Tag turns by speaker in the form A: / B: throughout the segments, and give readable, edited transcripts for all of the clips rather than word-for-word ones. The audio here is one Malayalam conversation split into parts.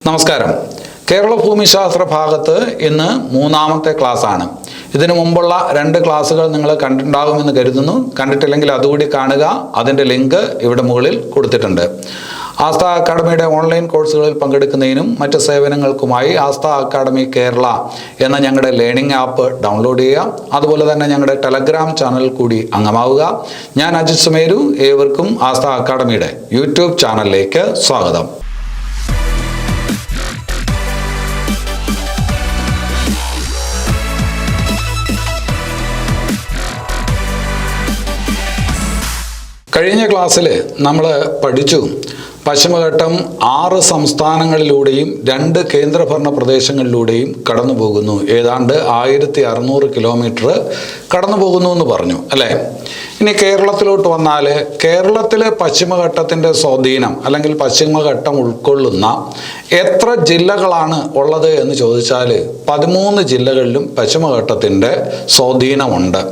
A: നമസ്കാരം. കേരള ഭൂമിശാസ്ത്ര ഭാഗത്ത് ഇന്ന് മൂന്നാമത്തെ ക്ലാസ്സാണ്. ഇതിനു മുമ്പുള്ള 2 ക്ലാസ്സുകൾ നിങ്ങൾ കണ്ടിട്ടുണ്ടാകുമെന്ന് കരുതുന്നു. കണ്ടിട്ടില്ലെങ്കിൽ അതുകൂടി കാണുക. അതിൻ്റെ ലിങ്ക് ഇവിടെ മുകളിൽ കൊടുത്തിട്ടുണ്ട്. ആസ്ഥ അക്കാഡമിയുടെ ഓൺലൈൻ കോഴ്സുകളിൽ പങ്കെടുക്കുന്നതിനും മറ്റ് സേവനങ്ങൾക്കുമായി ആസ്ഥ അക്കാഡമി കേരള എന്ന ഞങ്ങളുടെ ലേണിംഗ് ആപ്പ് ഡൗൺലോഡ് ചെയ്യുക. അതുപോലെ തന്നെ ഞങ്ങളുടെ ടെലഗ്രാം ചാനൽ കൂടി അംഗമാവുക. ഞാൻ അജിത് സുമേരു. ഏവർക്കും ആസ്ഥ അക്കാഡമിയുടെ യൂട്യൂബ് ചാനലിലേക്ക് സ്വാഗതം. കഴിഞ്ഞ ക്ലാസ്സിൽ നമ്മൾ പഠിച്ചു പശ്ചിമഘട്ടം 6 സംസ്ഥാനങ്ങളിലൂടെയും 2 കേന്ദ്രഭരണ പ്രദേശങ്ങളിലൂടെയും കടന്നു പോകുന്നു. ഏതാണ്ട് 1600 കിലോമീറ്റർ കടന്നു പോകുന്നു എന്ന് പറഞ്ഞു അല്ലേ. ഇനി കേരളത്തിലോട്ട് വന്നാൽ കേരളത്തിലെ പശ്ചിമഘട്ടത്തിൻ്റെ സ്വാധീനം അല്ലെങ്കിൽ പശ്ചിമഘട്ടം ഉൾക്കൊള്ളുന്ന എത്ര ജില്ലകളാണ് ഉള്ളത് എന്ന് ചോദിച്ചാൽ 13 ജില്ലകളിലും പശ്ചിമഘട്ടത്തിൻ്റെ സ്വാധീനമുണ്ട്.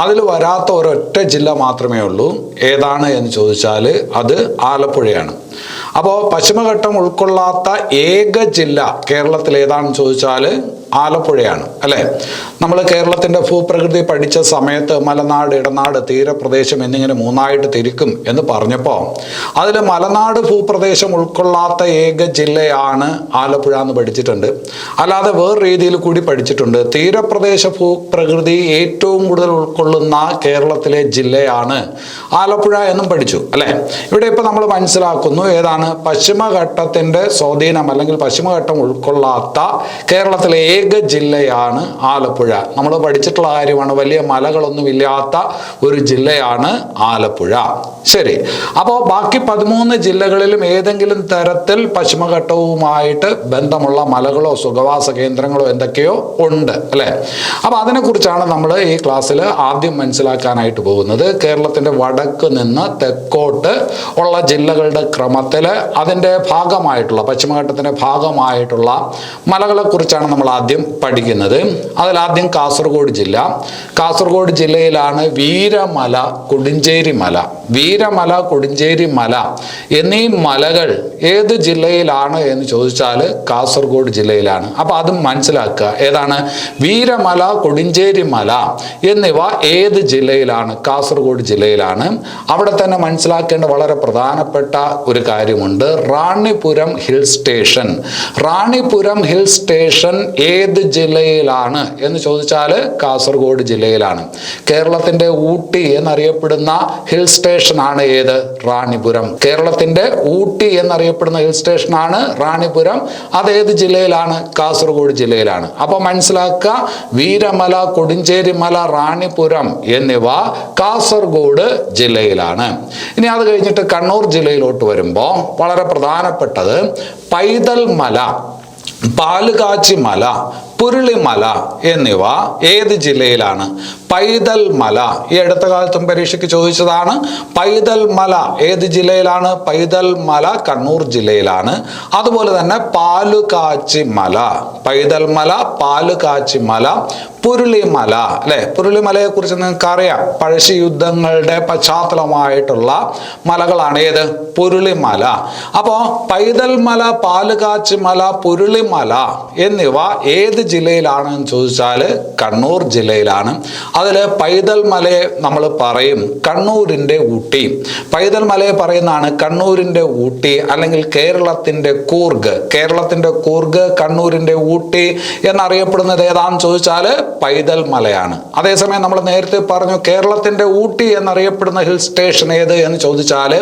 A: അതിൽ വരാത്ത ഒരൊറ്റ ജില്ല മാത്രമേ ഉള്ളൂ. ഏതാണ് എന്ന് ചോദിച്ചാൽ അത് ആലപ്പുഴയാണ്. അപ്പോൾ പശ്ചിമഘട്ടം ഉൾക്കൊള്ളാത്ത ഏക ജില്ല കേരളത്തിൽ ഏതാണെന്ന് ചോദിച്ചാൽ ആലപ്പുഴയാണ് അല്ലേ. നമ്മൾ കേരളത്തിൻ്റെ ഭൂപ്രകൃതി പഠിച്ച സമയത്ത് മലനാട്, ഇടനാട്, തീരപ്രദേശം എന്നിങ്ങനെ 3ആയിട്ട് തിരിക്കും എന്ന് പറഞ്ഞപ്പോൾ അതിൽ മലനാട് ഭൂപ്രദേശം ഉൾക്കൊള്ളാത്ത ഏക ജില്ലയാണ് ആലപ്പുഴ എന്ന് പഠിച്ചിട്ടുണ്ട്. അല്ലാതെ വേറെ രീതിയിൽ കൂടി പഠിച്ചിട്ടുണ്ട്. തീരപ്രദേശ ഭൂപ്രകൃതി ഏറ്റവും കൂടുതൽ ഉൾക്കൊള്ളുന്ന കേരളത്തിലെ ജില്ലയാണ് ആലപ്പുഴ എന്നും പഠിച്ചു അല്ലേ. ഇവിടെ ഇപ്പോൾ നമ്മൾ മനസ്സിലാക്കുന്നു ഏതാണ് പശ്ചിമഘട്ടത്തിൻ്റെ സ്വാധീനം അല്ലെങ്കിൽ പശ്ചിമഘട്ടം ഉൾക്കൊള്ളാത്ത കേരളത്തിലെ ഏക ജില്ലയാണ് ആലപ്പുഴ. നമ്മൾ പഠിച്ചിട്ടുള്ള കാര്യമാണ്. വലിയ മലകളൊന്നുമില്ലാത്ത ഒരു ജില്ലയാണ് ആലപ്പുഴ. ശരി. അപ്പോൾ ബാക്കി 13 ജില്ലകളിലും ഏതെങ്കിലും തരത്തിൽ പശ്ചിമഘട്ടവുമായിട്ട് ബന്ധമുള്ള മലകളോ സുഖവാസ കേന്ദ്രങ്ങളോ എന്തൊക്കെയോ ഉണ്ട് അല്ലേ. അപ്പോൾ അതിനെക്കുറിച്ചാണ് നമ്മൾ ഈ ക്ലാസ്സിൽ ആദ്യം മനസ്സിലാക്കാനായിട്ട് പോകുന്നത്. കേരളത്തിൻ്റെ വടക്ക് നിന്ന് തെക്കോട്ട് ഉള്ള ജില്ലകളുടെ ക്രമത്തിൽ അതിൻ്റെ ഭാഗമായിട്ടുള്ള പശ്ചിമഘട്ടത്തിൻ്റെ ഭാഗമായിട്ടുള്ള മലകളെ കുറിച്ചാണ് നമ്മൾ ആദ്യം പഠിക്കുന്നത്. അതിലാദ്യം കാസർഗോഡ് ജില്ല. കാസർഗോഡ് ജില്ലയിലാണ് വീരമല, കൊടുഞ്ചേരി മല. വീരമല, കൊടുഞ്ചേരി മല എന്നീ മലകൾ ഏത് ജില്ലയിലാണ് എന്ന് ചോദിച്ചാൽ കാസർഗോഡ് ജില്ലയിലാണ്. അപ്പോൾ അതും മനസ്സിലാക്കുക. ഏതാണ് വീരമല, കൊടുഞ്ചേരി മല എന്നിവ ഏത് ജില്ലയിലാണ്? കാസർഗോഡ് ജില്ലയിലാണ്. അവിടെ തന്നെ മനസ്സിലാക്കേണ്ട വളരെ പ്രധാനപ്പെട്ട ഒരു കാര്യമുണ്ട്. Ranipuram hill station. Ranipuram hill station ഏത് ജില്ലയിലാണ് എന്ന് ചോദിച്ചാൽ കാസർഗോഡ് ജില്ലയിലാണ്. കേരളത്തിൻ്റെ ഊട്ടി എന്നറിയപ്പെടുന്ന ഹിൽ സ്റ്റേഷനാണ് ഏത്? റാണിപുരം. കേരളത്തിൻ്റെ ഊട്ടി എന്നറിയപ്പെടുന്ന ഹിൽ സ്റ്റേഷനാണ് റാണിപുരം. അത് ഏത് ജില്ലയിലാണ്? കാസർഗോഡ് ജില്ലയിലാണ്. അപ്പോൾ മനസ്സിലാക്കുക, വീരമല, കൊടുഞ്ചേരി മല, റാണിപുരം എന്നിവ കാസർഗോഡ് ജില്ലയിലാണ്. ഇനി അത് കഴിഞ്ഞിട്ട് കണ്ണൂർ ജില്ലയിലോട്ട് വരുമ്പോൾ വളരെ പ്രധാനപ്പെട്ടത് പൈതൽ മല, പാലുകാച്ചി മല, പുരുളിമല എന്നിവ ഏത് ജില്ലയിലാണ്? പൈതൽ മല ഈ അടുത്ത കാലത്തും പരീക്ഷയ്ക്ക് ചോദിച്ചതാണ്. പൈതൽ മല ഏത് ജില്ലയിലാണ്? പൈതൽ മല കണ്ണൂർ ജില്ലയിലാണ്. അതുപോലെ തന്നെ പാലുകാച്ചി മല, പൈതൽ മല, പാലുകാച്ചി മല, പുരുളിമല അല്ലെ. പുരുളിമലയെ കുറിച്ച് നിങ്ങൾക്ക് അറിയാം. പഴശ്ശി യുദ്ധങ്ങളുടെ പശ്ചാത്തലമായിട്ടുള്ള മലകളാണ് ഏത്? പുരുളിമല. അപ്പോൾ പൈതൽ മല, പാലുകാച്ചി മല, പുരുളിമല എന്നിവ ഏത് ജില്ലയിലാണെന്ന് ചോദിച്ചാൽ കണ്ണൂർ ജില്ലയിലാണ്. അതിൽ പൈതൽ മലയെ നമ്മൾ പറയും കണ്ണൂരിൻ്റെ ഊട്ടി. പൈതൽ മലയെ പറയുന്നതാണ് കണ്ണൂരിൻ്റെ ഊട്ടി അല്ലെങ്കിൽ കേരളത്തിൻ്റെ കൂർഗ്. കേരളത്തിൻ്റെ കൂർഗ്, കണ്ണൂരിൻ്റെ ഊട്ടി എന്നറിയപ്പെടുന്നത് ഏതാണെന്ന് ചോദിച്ചാൽ പൈതൽ മലയാണ്. അതേസമയം നമ്മൾ നേരത്തെ പറഞ്ഞു കേരളത്തിൻ്റെ ഊട്ടി എന്നറിയപ്പെടുന്ന ഹിൽ സ്റ്റേഷൻ ഏത് എന്ന് ചോദിച്ചാൽ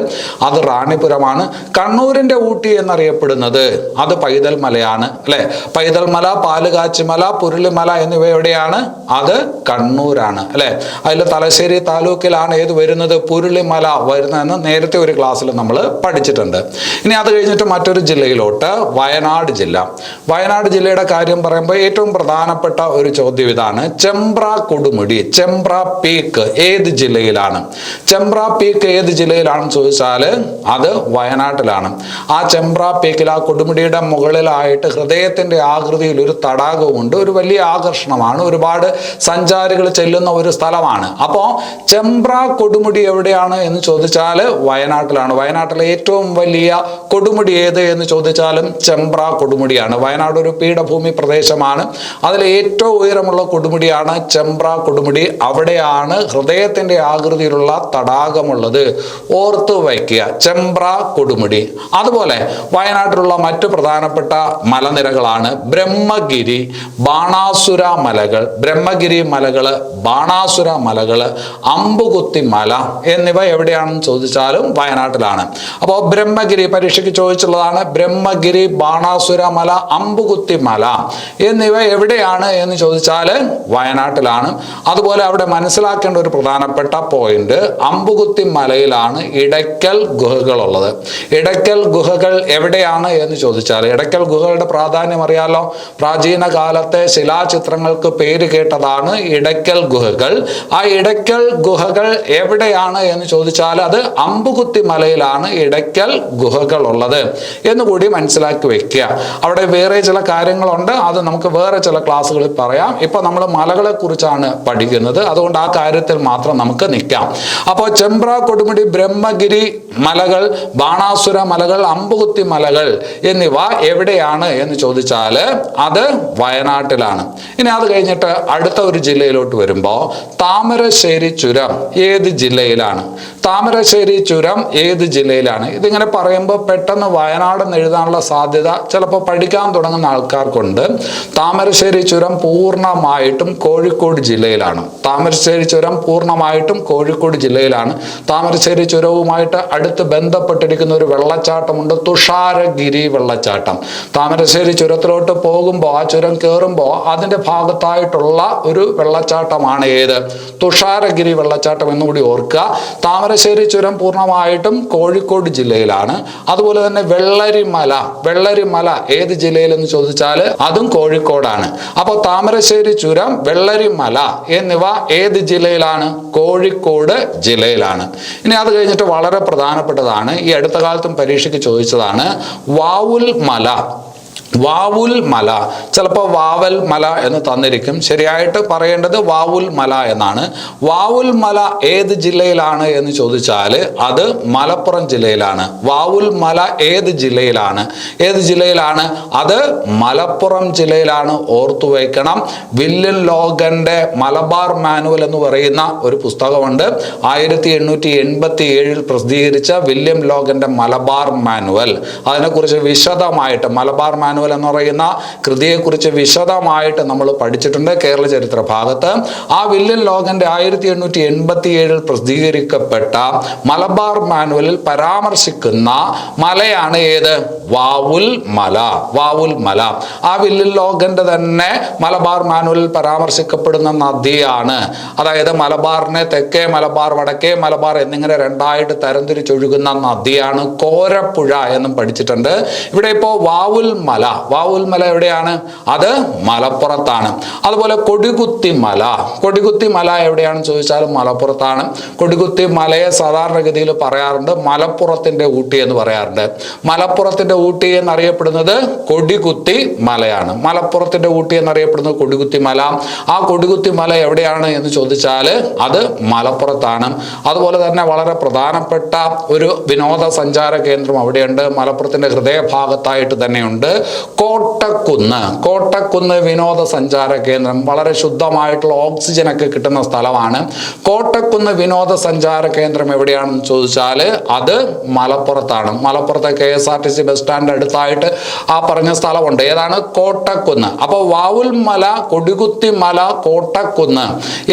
A: അത് റാണിപുരമാണ്. കണ്ണൂരിൻ്റെ ഊട്ടി എന്നറിയപ്പെടുന്നത് അത് പൈതൽ മലയാണ് അല്ലെ. പൈതൽ മല, പാലുകാച്ചി മല, പുരുളിമല എന്നിവ എവിടെയാണ്? അത് കണ്ണൂരാണ് അല്ലെ. അതിൽ തലശ്ശേരി താലൂക്കിലാണ് ഏത് വരുന്നത്? പുരുളിമല വരുന്നതെന്ന് നേരത്തെ ഒരു ക്ലാസ്സിൽ നമ്മൾ പഠിച്ചിട്ടുണ്ട്. ഇനി അത് കഴിഞ്ഞിട്ട് മറ്റൊരു ജില്ലയിലോട്ട്, വയനാട് ജില്ല. വയനാട് ജില്ലയുടെ കാര്യം പറയുമ്പോൾ ഏറ്റവും പ്രധാനപ്പെട്ട ഒരു ചോദ്യം ഇതാണ്. ചെമ്പ്ര കൊടുമുടി, ചെമ്പ്ര പീക്ക് ഏത് ജില്ലയിലാണ്? ചെമ്പ്ര പീക്ക് ഏത് ജില്ലയിലാണെന്ന് ചോദിച്ചാൽ അത് വയനാട്ടിലാണ്. ആ ചെമ്പ്ര പീക്കിൽ ആ കൊടുമുടിയുടെ മുകളിലായിട്ട് ഹൃദയത്തിൻ്റെ ആകൃതിയിൽ ഒരു തടാകം ഉണ്ട്, ഒരു വലിയ ആകർഷണമാണ്, ഒരുപാട് സഞ്ചാരികൾ ചെല്ലുന്ന ഒരു സ്ഥലമാണ്. അപ്പോൾ ചെമ്പ്ര കൊടുമുടി എവിടെയാണ് എന്ന് ചോദിച്ചാൽ വയനാട്ടിലാണ്. വയനാട്ടിലെ ഏറ്റവും വലിയ കൊടുമുടി ഏത് എന്ന് ചോദിച്ചാലും ചെമ്പ്ര കൊടുമുടിയാണ്. വയനാട് ഒരു പീഠഭൂമി പ്രദേശമാണ്. അതിൽ ഏറ്റവും ഉയരമുള്ള കൊടുമുടിയാണ് ചെമ്പ്ര കൊടുമുടി. അവിടെയാണ് ഹൃദയത്തിന്റെ ആകൃതിയിലുള്ള തടാകമുള്ളത്. ഓർത്തു വയ്ക്കുക, ചെമ്പ്ര കൊടുമുടി. അതുപോലെ വയനാട്ടിലുള്ള മറ്റു പ്രധാനപ്പെട്ട മലനിരകളാണ് ബ്രഹ്മഗിരി, ബാണാസുര മലകൾ, ബ്രഹ്മഗിരി മലകള്, ബാണാസുര മലകള്, അമ്പുകുത്തി മല എന്നിവ എവിടെയാണെന്ന് ചോദിച്ചാലും വയനാട്ടിലാണ്. അപ്പോൾ ബ്രഹ്മഗിരി പരീക്ഷയ്ക്ക് ചോദിച്ചുള്ളതാണ്. ബ്രഹ്മഗിരി, ബാണാസുര മല, അമ്പുകുത്തി മല എന്നിവ എവിടെയാണ് എന്ന് ചോദിച്ചാൽ വയനാട്ടിലാണ്. അതുപോലെ അവിടെ മനസ്സിലാക്കേണ്ട ഒരു പ്രധാനപ്പെട്ട പോയിന്റ്, അമ്പുകുത്തി മലയിലാണ് ഇടയ്ക്കൽ ഗുഹകളുള്ളത്. ഇടയ്ക്കൽ ഗുഹകൾ എവിടെയാണ് എന്ന് ചോദിച്ചാൽ, ഇടയ്ക്കൽ ഗുഹകളുടെ പ്രാധാന്യം അറിയാലോ. പ്രാചീന കാലത്തെ ശിലാചിത്രങ്ങൾക്ക് പേര് കേട്ടതാണ് ഇടയ്ക്കൽ ഗുഹകൾ. ആ ഇടയ്ക്കൽ ഗുഹകൾ എവിടെയാണ് എന്ന് ചോദിച്ചാൽ അത് അമ്പുകുത്തി മലയിലാണ് ഇടയ്ക്കൽ ഗുഹകൾ ഉള്ളത് എന്നുകൂടി മനസ്സിലാക്കി വെക്കുക. അവിടെ വേറെ ചില കാര്യങ്ങളുണ്ട്, അത് നമുക്ക് വേറെ ചില ക്ലാസ്സുകളിൽ പറയാം. ഇപ്പൊ നമ്മൾ മലകളെ കുറിച്ചാണ് പഠിക്കുന്നത്, അതുകൊണ്ട് ആ കാര്യത്തിൽ മാത്രം നമുക്ക് നിൽക്കാം. അപ്പോൾ ചെമ്പ്ര കൊടുമുടി, ബ്രഹ്മഗിരി മലകൾ, ബാണാസുര മലകൾ, അമ്പുകുത്തി മലകൾ എന്നിവ എവിടെയാണ് എന്ന് ചോദിച്ചാൽ അത് വയനാട്ടിലാണ്. ഇനി അത് കഴിഞ്ഞിട്ട് അടുത്ത ഒരു ജില്ലയിലോട്ട് വരുമ്പോൾ താമരശ്ശേരി ചുരം ഏത് ജില്ലയിലാണ്? താമരശ്ശേരി ചുരം ഏത് ജില്ലയിലാണ്? ഇതിങ്ങനെ പറയുമ്പോൾ പെട്ടെന്ന് വയനാടെന്ന് എഴുതാനുള്ള സാധ്യത ചിലപ്പോൾ പഠിക്കാൻ തുടങ്ങുന്ന ആൾക്കാർക്കുണ്ട്. താമരശ്ശേരി ചുരം പൂർണ്ണമായിട്ടും കോഴിക്കോട് ജില്ലയിലാണ്. താമരശ്ശേരി ചുരം പൂർണ്ണമായിട്ടും കോഴിക്കോട് ജില്ലയിലാണ്. താമരശ്ശേരി ചുരവുമായിട്ട് അടുത്ത് ബന്ധപ്പെട്ടിരിക്കുന്ന ഒരു വെള്ളച്ചാട്ടമുണ്ട്, തുഷാരഗിരി വെള്ളച്ചാട്ടം. താമരശ്ശേരി ചുരത്തിലോട്ട് പോകുമ്പോൾ, ആ ചുരം കയറുമ്പോൾ അതിൻ്റെ ഭാഗത്തായിട്ടുള്ള ഒരു വെള്ളച്ചാട്ടമാണ് ഏത്? തുഷാരഗിരി വെള്ളച്ചാട്ടം എന്നുകൂടി ഓർക്കുക. താമരശ്ശേരി ചുരം പൂർണ്ണമായിട്ടും കോഴിക്കോട് ജില്ലയിലാണ്. അതുപോലെ തന്നെ വെള്ളരിമല, വെള്ളരിമല ഏത് ജില്ലയിലെന്ന് ചോദിച്ചാൽ അതും കോഴിക്കോടാണ്. അപ്പോൾ താമരശ്ശേരി ചുരം, വെള്ളരിമല എന്നിവ ഏത് ജില്ലയിലാണ്? കോഴിക്കോട് ജില്ലയിലാണ്. ഇനി അത് കഴിഞ്ഞിട്ട് വളരെ പ്രധാനപ്പെട്ടതാണ്, ഈ അടുത്ത കാലത്തും പരീക്ഷയ്ക്ക് ചോദിച്ചതാണ്, വാവുൽ മല. വാവുൽ മല, ചിലപ്പോൾ വാവൽ മല എന്ന് തന്നിരിക്കും. ശരിയായിട്ട് പറയേണ്ടത് വാവുൽ മല എന്നാണ്. വാവുൽ മല ഏത് ജില്ലയിലാണ് എന്ന് ചോദിച്ചാൽ അത് മലപ്പുറം ജില്ലയിലാണ്. വാവുൽ മല ഏത് ജില്ലയിലാണ്? ഏത് ജില്ലയിലാണ്? അത് മലപ്പുറം ജില്ലയിലാണ്. ഓർത്തു വയ്ക്കണം. വില്യം ലോഗന്റെ മലബാർ മാനുവൽ എന്ന് പറയുന്ന ഒരു പുസ്തകമുണ്ട്. 1887 പ്രസിദ്ധീകരിച്ച വില്യം ലോഗന്റെ മലബാർ മാനുവൽ. അതിനെക്കുറിച്ച് വിശദമായിട്ട്, മലബാർ മാനുവൽ എന്ന് പറയുന്ന കൃതിയെക്കുറിച്ച് വിശദമായിട്ട് നമ്മൾ പഠിച്ചിട്ടുണ്ട് കേരള ചരിത്ര ഭാഗത്ത്. ആ വില്യം ലോഗന്റെ 1887 പ്രസിദ്ധീകരിക്കപ്പെട്ട മലബാർ മാനുവലിൽ പരാമർശിക്കുന്ന മലയാണ് ഏത്? വാവുൽ മല. വാവുൽ മല ആ വില്യം ലോഗന്റെ തന്നെ മലബാർ മാനുവലിൽ പരാമർശിക്കപ്പെടുന്ന നദിയാണ്. അതായത് മലബാറിനെ തെക്കേ മലബാർ, വടക്കേ മലബാർ എന്നിങ്ങനെ രണ്ടായിട്ട് തരംതിരിച്ചൊഴുകുന്ന നദിയാണ് കോരപ്പുഴ എന്നും പഠിച്ചിട്ടുണ്ട്. ഇവിടെ ഇപ്പോൾ വാവുൽ മല, വാവുൽ മല എവിടെയാണ്? അത് മലപ്പുറത്താണ്. അതുപോലെ കൊടികുത്തി മല, കൊടികുത്തി മല എവിടെയാണെന്ന് ചോദിച്ചാലും മലപ്പുറത്താണ്. കൊടികുത്തി മലയെ സാധാരണഗതിയിൽ പറയാറുണ്ട് മലപ്പുറത്തിന്റെ ഊട്ടി എന്ന് പറയാറുണ്ട്. മലപ്പുറത്തിന്റെ ഊട്ടി എന്നറിയപ്പെടുന്നത് കൊടികുത്തി മലയാണ്. മലപ്പുറത്തിന്റെ ഊട്ടി എന്നറിയപ്പെടുന്നത് കൊടികുത്തി മല. ആ കൊടികുത്തി മല എവിടെയാണ് എന്ന് ചോദിച്ചാൽ അത് മലപ്പുറത്താണ്. അതുപോലെ തന്നെ വളരെ പ്രധാനപ്പെട്ട ഒരു വിനോദസഞ്ചാര കേന്ദ്രം അവിടെയുണ്ട്, മലപ്പുറത്തിന്റെ ഹൃദയഭാഗത്തായിട്ട് തന്നെയുണ്ട്. കോട്ടക്കുന്ന്, കോട്ടക്കുന്ന് വിനോദസഞ്ചാര കേന്ദ്രം, വളരെ ശുദ്ധമായിട്ടുള്ള ഓക്സിജൻ ഒക്കെ കിട്ടുന്ന സ്ഥലമാണ്. കോട്ടക്കുന്ന് വിനോദസഞ്ചാര കേന്ദ്രം എവിടെയാണെന്ന് ചോദിച്ചാൽ അത് മലപ്പുറത്താണ്. മലപ്പുറത്തെ KSRTC ബസ് സ്റ്റാൻഡ് അടുത്തായിട്ട് ആ പറഞ്ഞ സ്ഥലമുണ്ട്. ഏതാണ്? കോട്ടക്കുന്ന്. അപ്പോൾ വാവുൽ മല, കൊടികുത്തി മല, കോട്ടക്കുന്ന്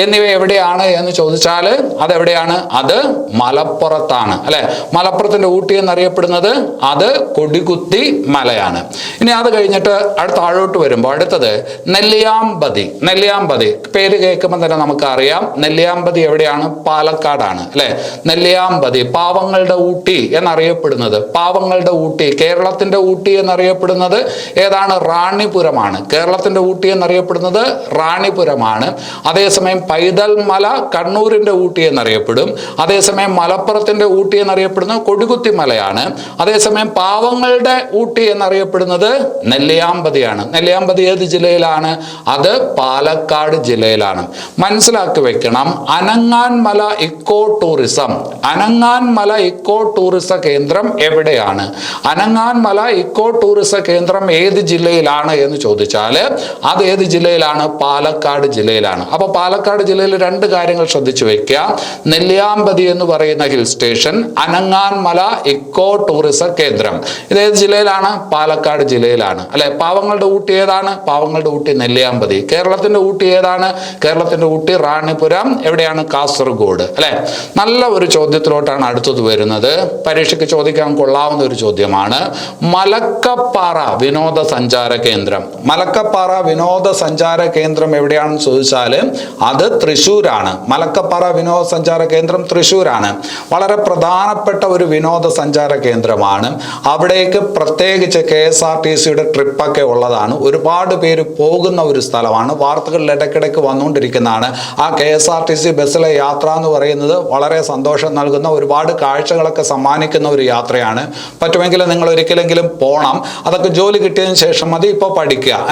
A: എന്നിവ എവിടെയാണ് എന്ന് ചോദിച്ചാൽ അതെവിടെയാണ്? അത് മലപ്പുറത്താണ്, അല്ലെ? മലപ്പുറത്തിന്റെ ഊട്ടി എന്നറിയപ്പെടുന്നത് അത് കൊടികുത്തി മലയാണ്. ഇനി അത് കഴിഞ്ഞിട്ട് അടുത്ത താഴോട്ട് വരുമ്പോൾ അടുത്തത് നെല്ലിയാമ്പതി. നെല്ലിയാമ്പതി പേര് കേൾക്കുമ്പോൾ തന്നെ നമുക്കറിയാം നെല്ലിയാമ്പതി എവിടെയാണ്? പാലക്കാടാണ്, അല്ലെ? നെല്ലിയാമ്പതി പാവങ്ങളുടെ ഊട്ടി എന്നറിയപ്പെടുന്നത്, പാവങ്ങളുടെ ഊട്ടി, കേരളത്തിന്റെ ഊട്ടി എന്നറിയപ്പെടുന്നത് ഏതാണ്? റാണിപുരമാണ്. കേരളത്തിന്റെ ഊട്ടി എന്നറിയപ്പെടുന്നത് റാണിപുരമാണ്. അതേസമയം പൈതൽ മല കണ്ണൂരിന്റെ ഊട്ടി എന്നറിയപ്പെടും. അതേസമയം മലപ്പുറത്തിന്റെ ഊട്ടി എന്നറിയപ്പെടുന്നത് കൊടികുത്തി മലയാണ്. അതേസമയം പാവങ്ങളുടെ ഊട്ടി എന്നറിയപ്പെടുന്നത് നെല്ലിയാമ്പതിയാണ്. നെല്ലിയാമ്പതി ഏത് ജില്ലയിലാണ്? അത് പാലക്കാട് ജില്ലയിലാണ്. മനസ്സിലാക്കി വെക്കണം, അനങ്ങാൻമല ഇക്കോ ടൂറിസം, അനങ്ങാൻമല ഇക്കോ ടൂറിസ കേന്ദ്രം എവിടെയാണ്? അനങ്ങാൻമല ഇക്കോ ടൂറിസ കേന്ദ്രം ഏത് ജില്ലയിലാണ് എന്ന് ചോദിച്ചാൽ അത് ഏത് ജില്ലയിലാണ്? പാലക്കാട് ജില്ലയിലാണ്. അപ്പോൾ പാലക്കാട് ജില്ലയിൽ രണ്ട് കാര്യങ്ങൾ ശ്രദ്ധിച്ചു വെക്കുക. നെല്ലിയാമ്പതി എന്ന് പറയുന്ന ഹിൽ സ്റ്റേഷൻ, അനങ്ങാൻമല ഇക്കോ ടൂറിസ കേന്ദ്രം. ഇത് ഏത് ജില്ലയിലാണ്? പാലക്കാട് ജില്ലയിലാണ്. അല്ലെ? പാവങ്ങളുടെ ഊട്ടി ഏതാണ്? പാവങ്ങളുടെ ഊട്ടി നെല്ലിയാമ്പതി. കേരളത്തിന്റെ ഊട്ടി ഏതാണ്? കേരളത്തിന്റെ ഊട്ടി റാണിപുരം. എവിടെയാണ്? കാസർഗോഡ്. അല്ലെ? നല്ല ഒരു ചോദ്യത്തിലോട്ടാണ് അടുത്തത് വരുന്നത്. പരീക്ഷയ്ക്ക് ചോദിക്കാൻ കൊള്ളാവുന്ന ഒരു ചോദ്യമാണ്. മലക്കപ്പാറ വിനോദസഞ്ചാര കേന്ദ്രം. മലക്കപ്പാറ വിനോദസഞ്ചാര കേന്ദ്രം എവിടെയാണെന്ന് ചോദിച്ചാൽ അത് തൃശ്ശൂരാണ്. മലക്കപ്പാറ വിനോദസഞ്ചാര കേന്ദ്രം തൃശ്ശൂരാണ്. വളരെ പ്രധാനപ്പെട്ട ഒരു വിനോദസഞ്ചാര കേന്ദ്രമാണ്. അവിടേക്ക് പ്രത്യേകിച്ച് KSRTCയുടെ ട്രിപ്പൊക്കെ ഉള്ളതാണ്. ഒരുപാട് പേര് പോകുന്ന ഒരു സ്ഥലമാണ്. വാർത്തകളിൽ ഇടയ്ക്കിടയ്ക്ക് വന്നുകൊണ്ടിരിക്കുന്നതാണ്. ആ KSRTC ബസ്സിലെ യാത്ര എന്ന് പറയുന്നത് വളരെ സന്തോഷം നൽകുന്ന, ഒരുപാട് കാഴ്ചകളൊക്കെ സമ്മാനിക്കുന്ന ഒരു യാത്രയാണ്. പറ്റുമെങ്കിൽ നിങ്ങൾ ഒരിക്കലെങ്കിലും പോകണം. അതൊക്കെ ജോലി കിട്ടിയതിന് ശേഷം മതി, ഇപ്പോൾ പഠിക്കുക.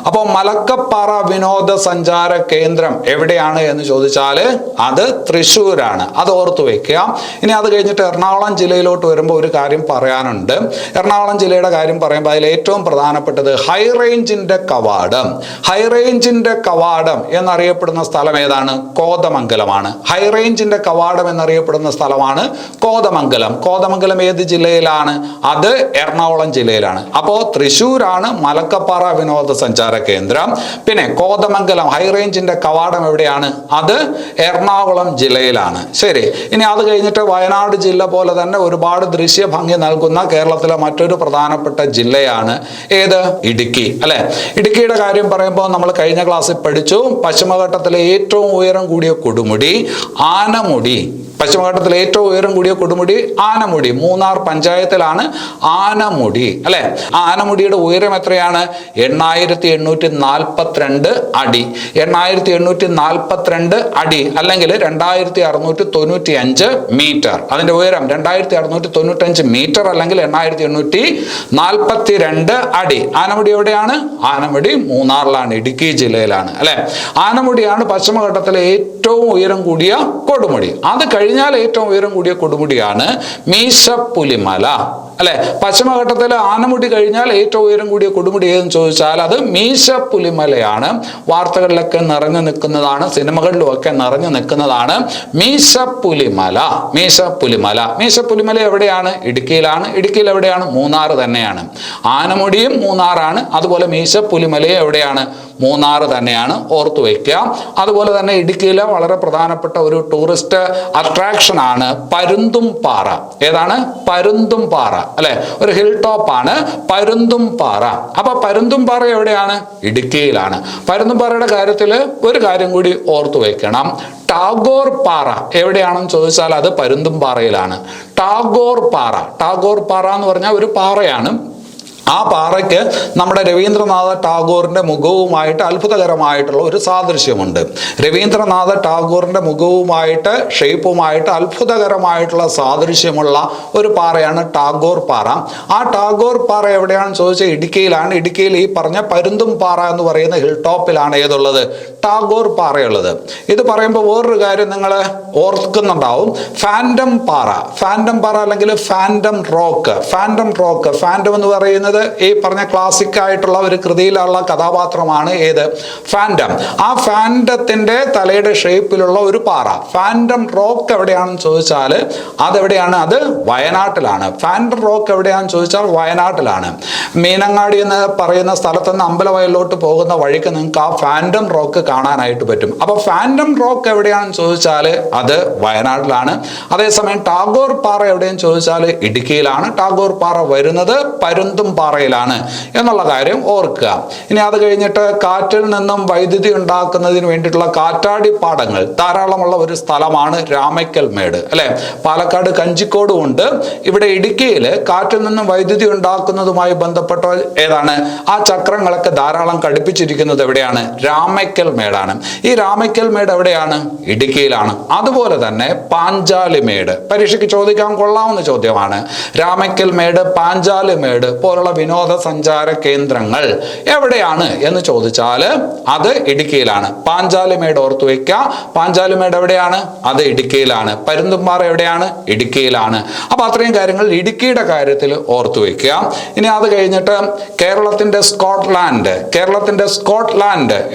A: അപ്പോൾ മലക്കപ്പാറ വിനോദസഞ്ചാര കേന്ദ്രം എവിടെയാണ് എന്ന് ചോദിച്ചാൽ അത് തൃശ്ശൂരാണ്. അത് ഓർത്തു വെക്കുക. ഇനി അത് കഴിഞ്ഞിട്ട് എറണാകുളം ജില്ലയിലോട്ട് വരുമ്പോൾ ഒരു കാര്യം പറയാനുണ്ട്. എറണാകുളം ജില്ലയുടെ കാര്യം പറയുമ്പോൾ അതിൽ ഏറ്റവും പ്രധാനപ്പെട്ടത് ഹൈറേഞ്ചിന്റെ കവാടം. ഹൈറേഞ്ചിന്റെ കവാടം എന്നറിയപ്പെടുന്ന സ്ഥലം ഏതാണ്? കോതമംഗലമാണ്. ഹൈറേഞ്ചിന്റെ കവാടം എന്നറിയപ്പെടുന്ന സ്ഥലമാണ് കോതമംഗലം. കോതമംഗലം ഏത് ജില്ലയിലാണ്? അത് എറണാകുളം ജില്ലയിലാണ്. അപ്പോൾ തൃശ്ശൂരാണ് മലക്കപ്പാറ വിനോദസഞ്ചാര കേന്ദ്രം. പിന്നെ കോതമംഗലം ഹൈറേഞ്ചിന്റെ കവാടം എവിടെയാണ്? അത് എറണാകുളം ജില്ലയിലാണ്. ശരി. ഇനി അത് കഴിഞ്ഞിട്ട് വയനാട് ജില്ല പോലെ തന്നെ ഒരുപാട് ദൃശ്യ ഭംഗി നൽകുന്ന കേരളത്തിലെ മറ്റൊരു പ്രധാനപ്പെട്ട ജില്ലയാണ് ഏത്? ഇടുക്കി. അല്ലെ? ഇടുക്കിയുടെ കാര്യം പറയുമ്പോൾ നമ്മൾ കഴിഞ്ഞ ക്ലാസ്സിൽ പഠിച്ചു. പശ്ചിമഘട്ടത്തിലെ ഏറ്റവും ഉയരം കൂടിയ കൊടുമുടി ആനമുടി. പശ്ചിമഘട്ടത്തിലെ ഏറ്റവും ഉയരം കൂടിയ കൊടുമുടി ആനമുടി. മൂന്നാർ പഞ്ചായത്തിലാണ് ആനമുടി. അല്ലെ? ആനമുടിയുടെ ഉയരം എത്രയാണ്? 8842 അടി. 8842 അടി അല്ലെങ്കിൽ 2695 മീറ്റർ. അതിന്റെ ഉയരം 2695 മീറ്റർ അല്ലെങ്കിൽ 8842 അടി. ആനമുടി എവിടെയാണ്? ആനമുടി മൂന്നാറിലാണ്, ഇടുക്കി ജില്ലയിലാണ്. അല്ലെ? ആനമുടിയാണ് പശ്ചിമഘട്ടത്തിലെ ഏറ്റവും ഉയരം കൂടിയ കൊടുമുടി. അത് കഴിഞ്ഞാൽ ഏറ്റവും ഉയരം കൂടിയ കൊടുമുടിയാണ് മീശപ്പുലിമല. അല്ലെ? പശ്ചിമഘട്ടത്തിലെ ആനമുടി കഴിഞ്ഞാൽ ഏറ്റവും ഉയരം കൂടിയ കൊടുമുടി ഏതെന്ന് ചോദിച്ചാൽ അത് മീശപ്പുലിമലയാണ്. വാർത്തകളിലൊക്കെ നിറഞ്ഞു നിൽക്കുന്നതാണ്, സിനിമകളിലുമൊക്കെ നിറഞ്ഞു നിൽക്കുന്നതാണ് മീശപ്പുലിമല. മീശപ്പുലിമല. മീശപ്പുലിമല എവിടെയാണ്? ഇടുക്കിയിലാണ്. ഇടുക്കിയിൽ എവിടെയാണ്? മൂന്നാർ തന്നെയാണ്. ആനമുടിയും മൂന്നാറാണ്. അതുപോലെ മീശപ്പുലിമലയും എവിടെയാണ്? മൂന്നാർ തന്നെയാണ്. ഓർത്തു വയ്ക്കുക. അതുപോലെ തന്നെ ഇടുക്കിയിലെ വളരെ പ്രധാനപ്പെട്ട ഒരു ടൂറിസ്റ്റ് അട്രാക്ഷൻ ആണ് പരുന്തും പാറ. ഏതാണ്? പരുന്തും പാറ. അല്ലെ? ഒരു ഹിൽ ടോപ്പ് ആണ് പരുന്തും പാറ. അപ്പൊ പരുന്തും പാറ എവിടെയാണ്? ഇടുക്കിയിലാണ്. പരുന്തും പാറയുടെ കാര്യത്തിൽ ഒരു കാര്യം കൂടി ഓർത്തു വെക്കണം. ടാഗോർ പാറ എവിടെയാണെന്ന് ചോദിച്ചാൽ അത് പരുന്തും പാറയിലാണ്. ടാഗോർ പാറ. ടാഗോർ പാറ എന്ന് പറഞ്ഞാൽ ഒരു പാറയാണ്. ആ പാറയ്ക്ക് നമ്മുടെ രവീന്ദ്രനാഥ ടാഗോറിന്റെ മുഖവുമായിട്ട് അത്ഭുതകരമായിട്ടുള്ള ഒരു സാദൃശ്യമുണ്ട്. രവീന്ദ്രനാഥ ടാഗോറിന്റെ മുഖവുമായിട്ട് ഷേപ്പുമായിട്ട് അത്ഭുതകരമായിട്ടുള്ള സാദൃശ്യമുള്ള ഒരു പാറയാണ് ടാഗോർ പാറ. ആ ടാഗോർ പാറ എവിടെയാണെന്ന് ചോദിച്ചാൽ ഇടുക്കിയിലാണ്. ഇടുക്കിയിൽ ഈ പറഞ്ഞ പരുന്തും പാറ എന്ന് പറയുന്ന ഹിൽ ടോപ്പിലാണ് ഏതുള്ളത്? ടാഗോർ പാറയുള്ളത്. ഇത് പറയുമ്പോൾ വേറൊരു കാര്യം നിങ്ങൾ ഓർക്കുന്നുണ്ടാവും. ഫാൻഡം പാറ. ഫാൻഡം പാറ അല്ലെങ്കിൽ fandom rock. Fandom rock. Fandom എന്ന് പറയുന്നത് ഈ പറഞ്ഞ ക്ലാസിക് ആയിട്ടുള്ള ഒരു കൃതിയിലുള്ള കഥാപാത്രമാണ് ഏത്? ഫാൻഡം. ആ ഫാൻഡത്തിന്റെ തലയുടെ ഷേപ്പിലുള്ള ഒരു പാറ. ഫാൻഡം റോക്ക് എവിടെയാണെന്ന് ചോദിച്ചാൽ അതെവിടെയാണ്? അത് വയനാട്ടിലാണ്. ഫാൻഡം റോക്ക് എവിടെയാണെന്ന് ചോദിച്ചാൽ വയനാട്ടിലാണ്. മീനങ്ങാടി എന്ന് പറയുന്ന സ്ഥലത്ത് നിന്ന് അമ്പലവയലിലോട്ട് പോകുന്ന വഴിക്ക് നിങ്ങൾക്ക് ആ ഫാൻഡം റോക്ക് കാണാനായിട്ട് പറ്റും. അപ്പൊ ഫാൻഡം റോക്ക് എവിടെയാണെന്ന് ചോദിച്ചാൽ അത് വയനാട്ടിലാണ്. അതേസമയം ടാഗോർ പാറ എവിടെയെന്ന് ചോദിച്ചാൽ ഇടുക്കിയിലാണ്. ടാഗോർ പാറ വരുന്നത് പരുന്തും പാറയിലാണ് എന്നുള്ള കാര്യം ഓർക്കുക. ഇനി അത് കഴിഞ്ഞിട്ട് കാറ്റിൽ നിന്നും വൈദ്യുതി ഉണ്ടാക്കുന്നതിന് വേണ്ടിയിട്ടുള്ള കാറ്റാടിപ്പാടങ്ങൾ ധാരാളമുള്ള ഒരു സ്ഥലമാണ് രാമയ്ക്കൽ മേട്. അല്ലെ? പാലക്കാട് കഞ്ചിക്കോട് ഉണ്ട്. ഇവിടെ ഇടുക്കിയിൽ കാറ്റിൽ നിന്നും വൈദ്യുതി ഉണ്ടാക്കുന്നതുമായി ബന്ധപ്പെട്ട ഏതാണ്? ആ ചക്രങ്ങളൊക്കെ ധാരാളം ഘടിപ്പിച്ചിരിക്കുന്നത് എവിടെയാണ്? രാമയ്ക്കൽ മേടാണ്. ഈ രാമയ്ക്കൽ മേട് എവിടെയാണ്? ഇടുക്കിയിലാണ്. അതുപോലെ തന്നെ പാഞ്ചാലിമേട്. പരീക്ഷയ്ക്ക് ചോദിക്കാൻ കൊള്ളാവുന്ന ചോദ്യമാണ്. രാമയ്ക്കൽ മേട്, പാഞ്ചാലിമേട് പോലുള്ള വിനോദസഞ്ചാര കേന്ദ്രങ്ങൾ എവിടെയാണ് എന്ന് ചോദിച്ചാൽ അത് ഇടുക്കിയിലാണ്. പാഞ്ചാലിമേട് ഓർത്തു വയ്ക്കുക. പാഞ്ചാലിമേട് എവിടെയാണ്? അത് ഇടുക്കിയിലാണ്. പരുന്തുംപാറ എവിടെയാണ്? ഇടുക്കിയിലാണ്. അപ്പൊ അത്രയും കാര്യങ്ങൾ ഇടുക്കിയുടെ കാര്യത്തിൽ ഓർത്തു വയ്ക്കുക. ഇനി അത് കഴിഞ്ഞിട്ട് കേരളത്തിന്റെ സ്കോട്ട്ലാൻഡ്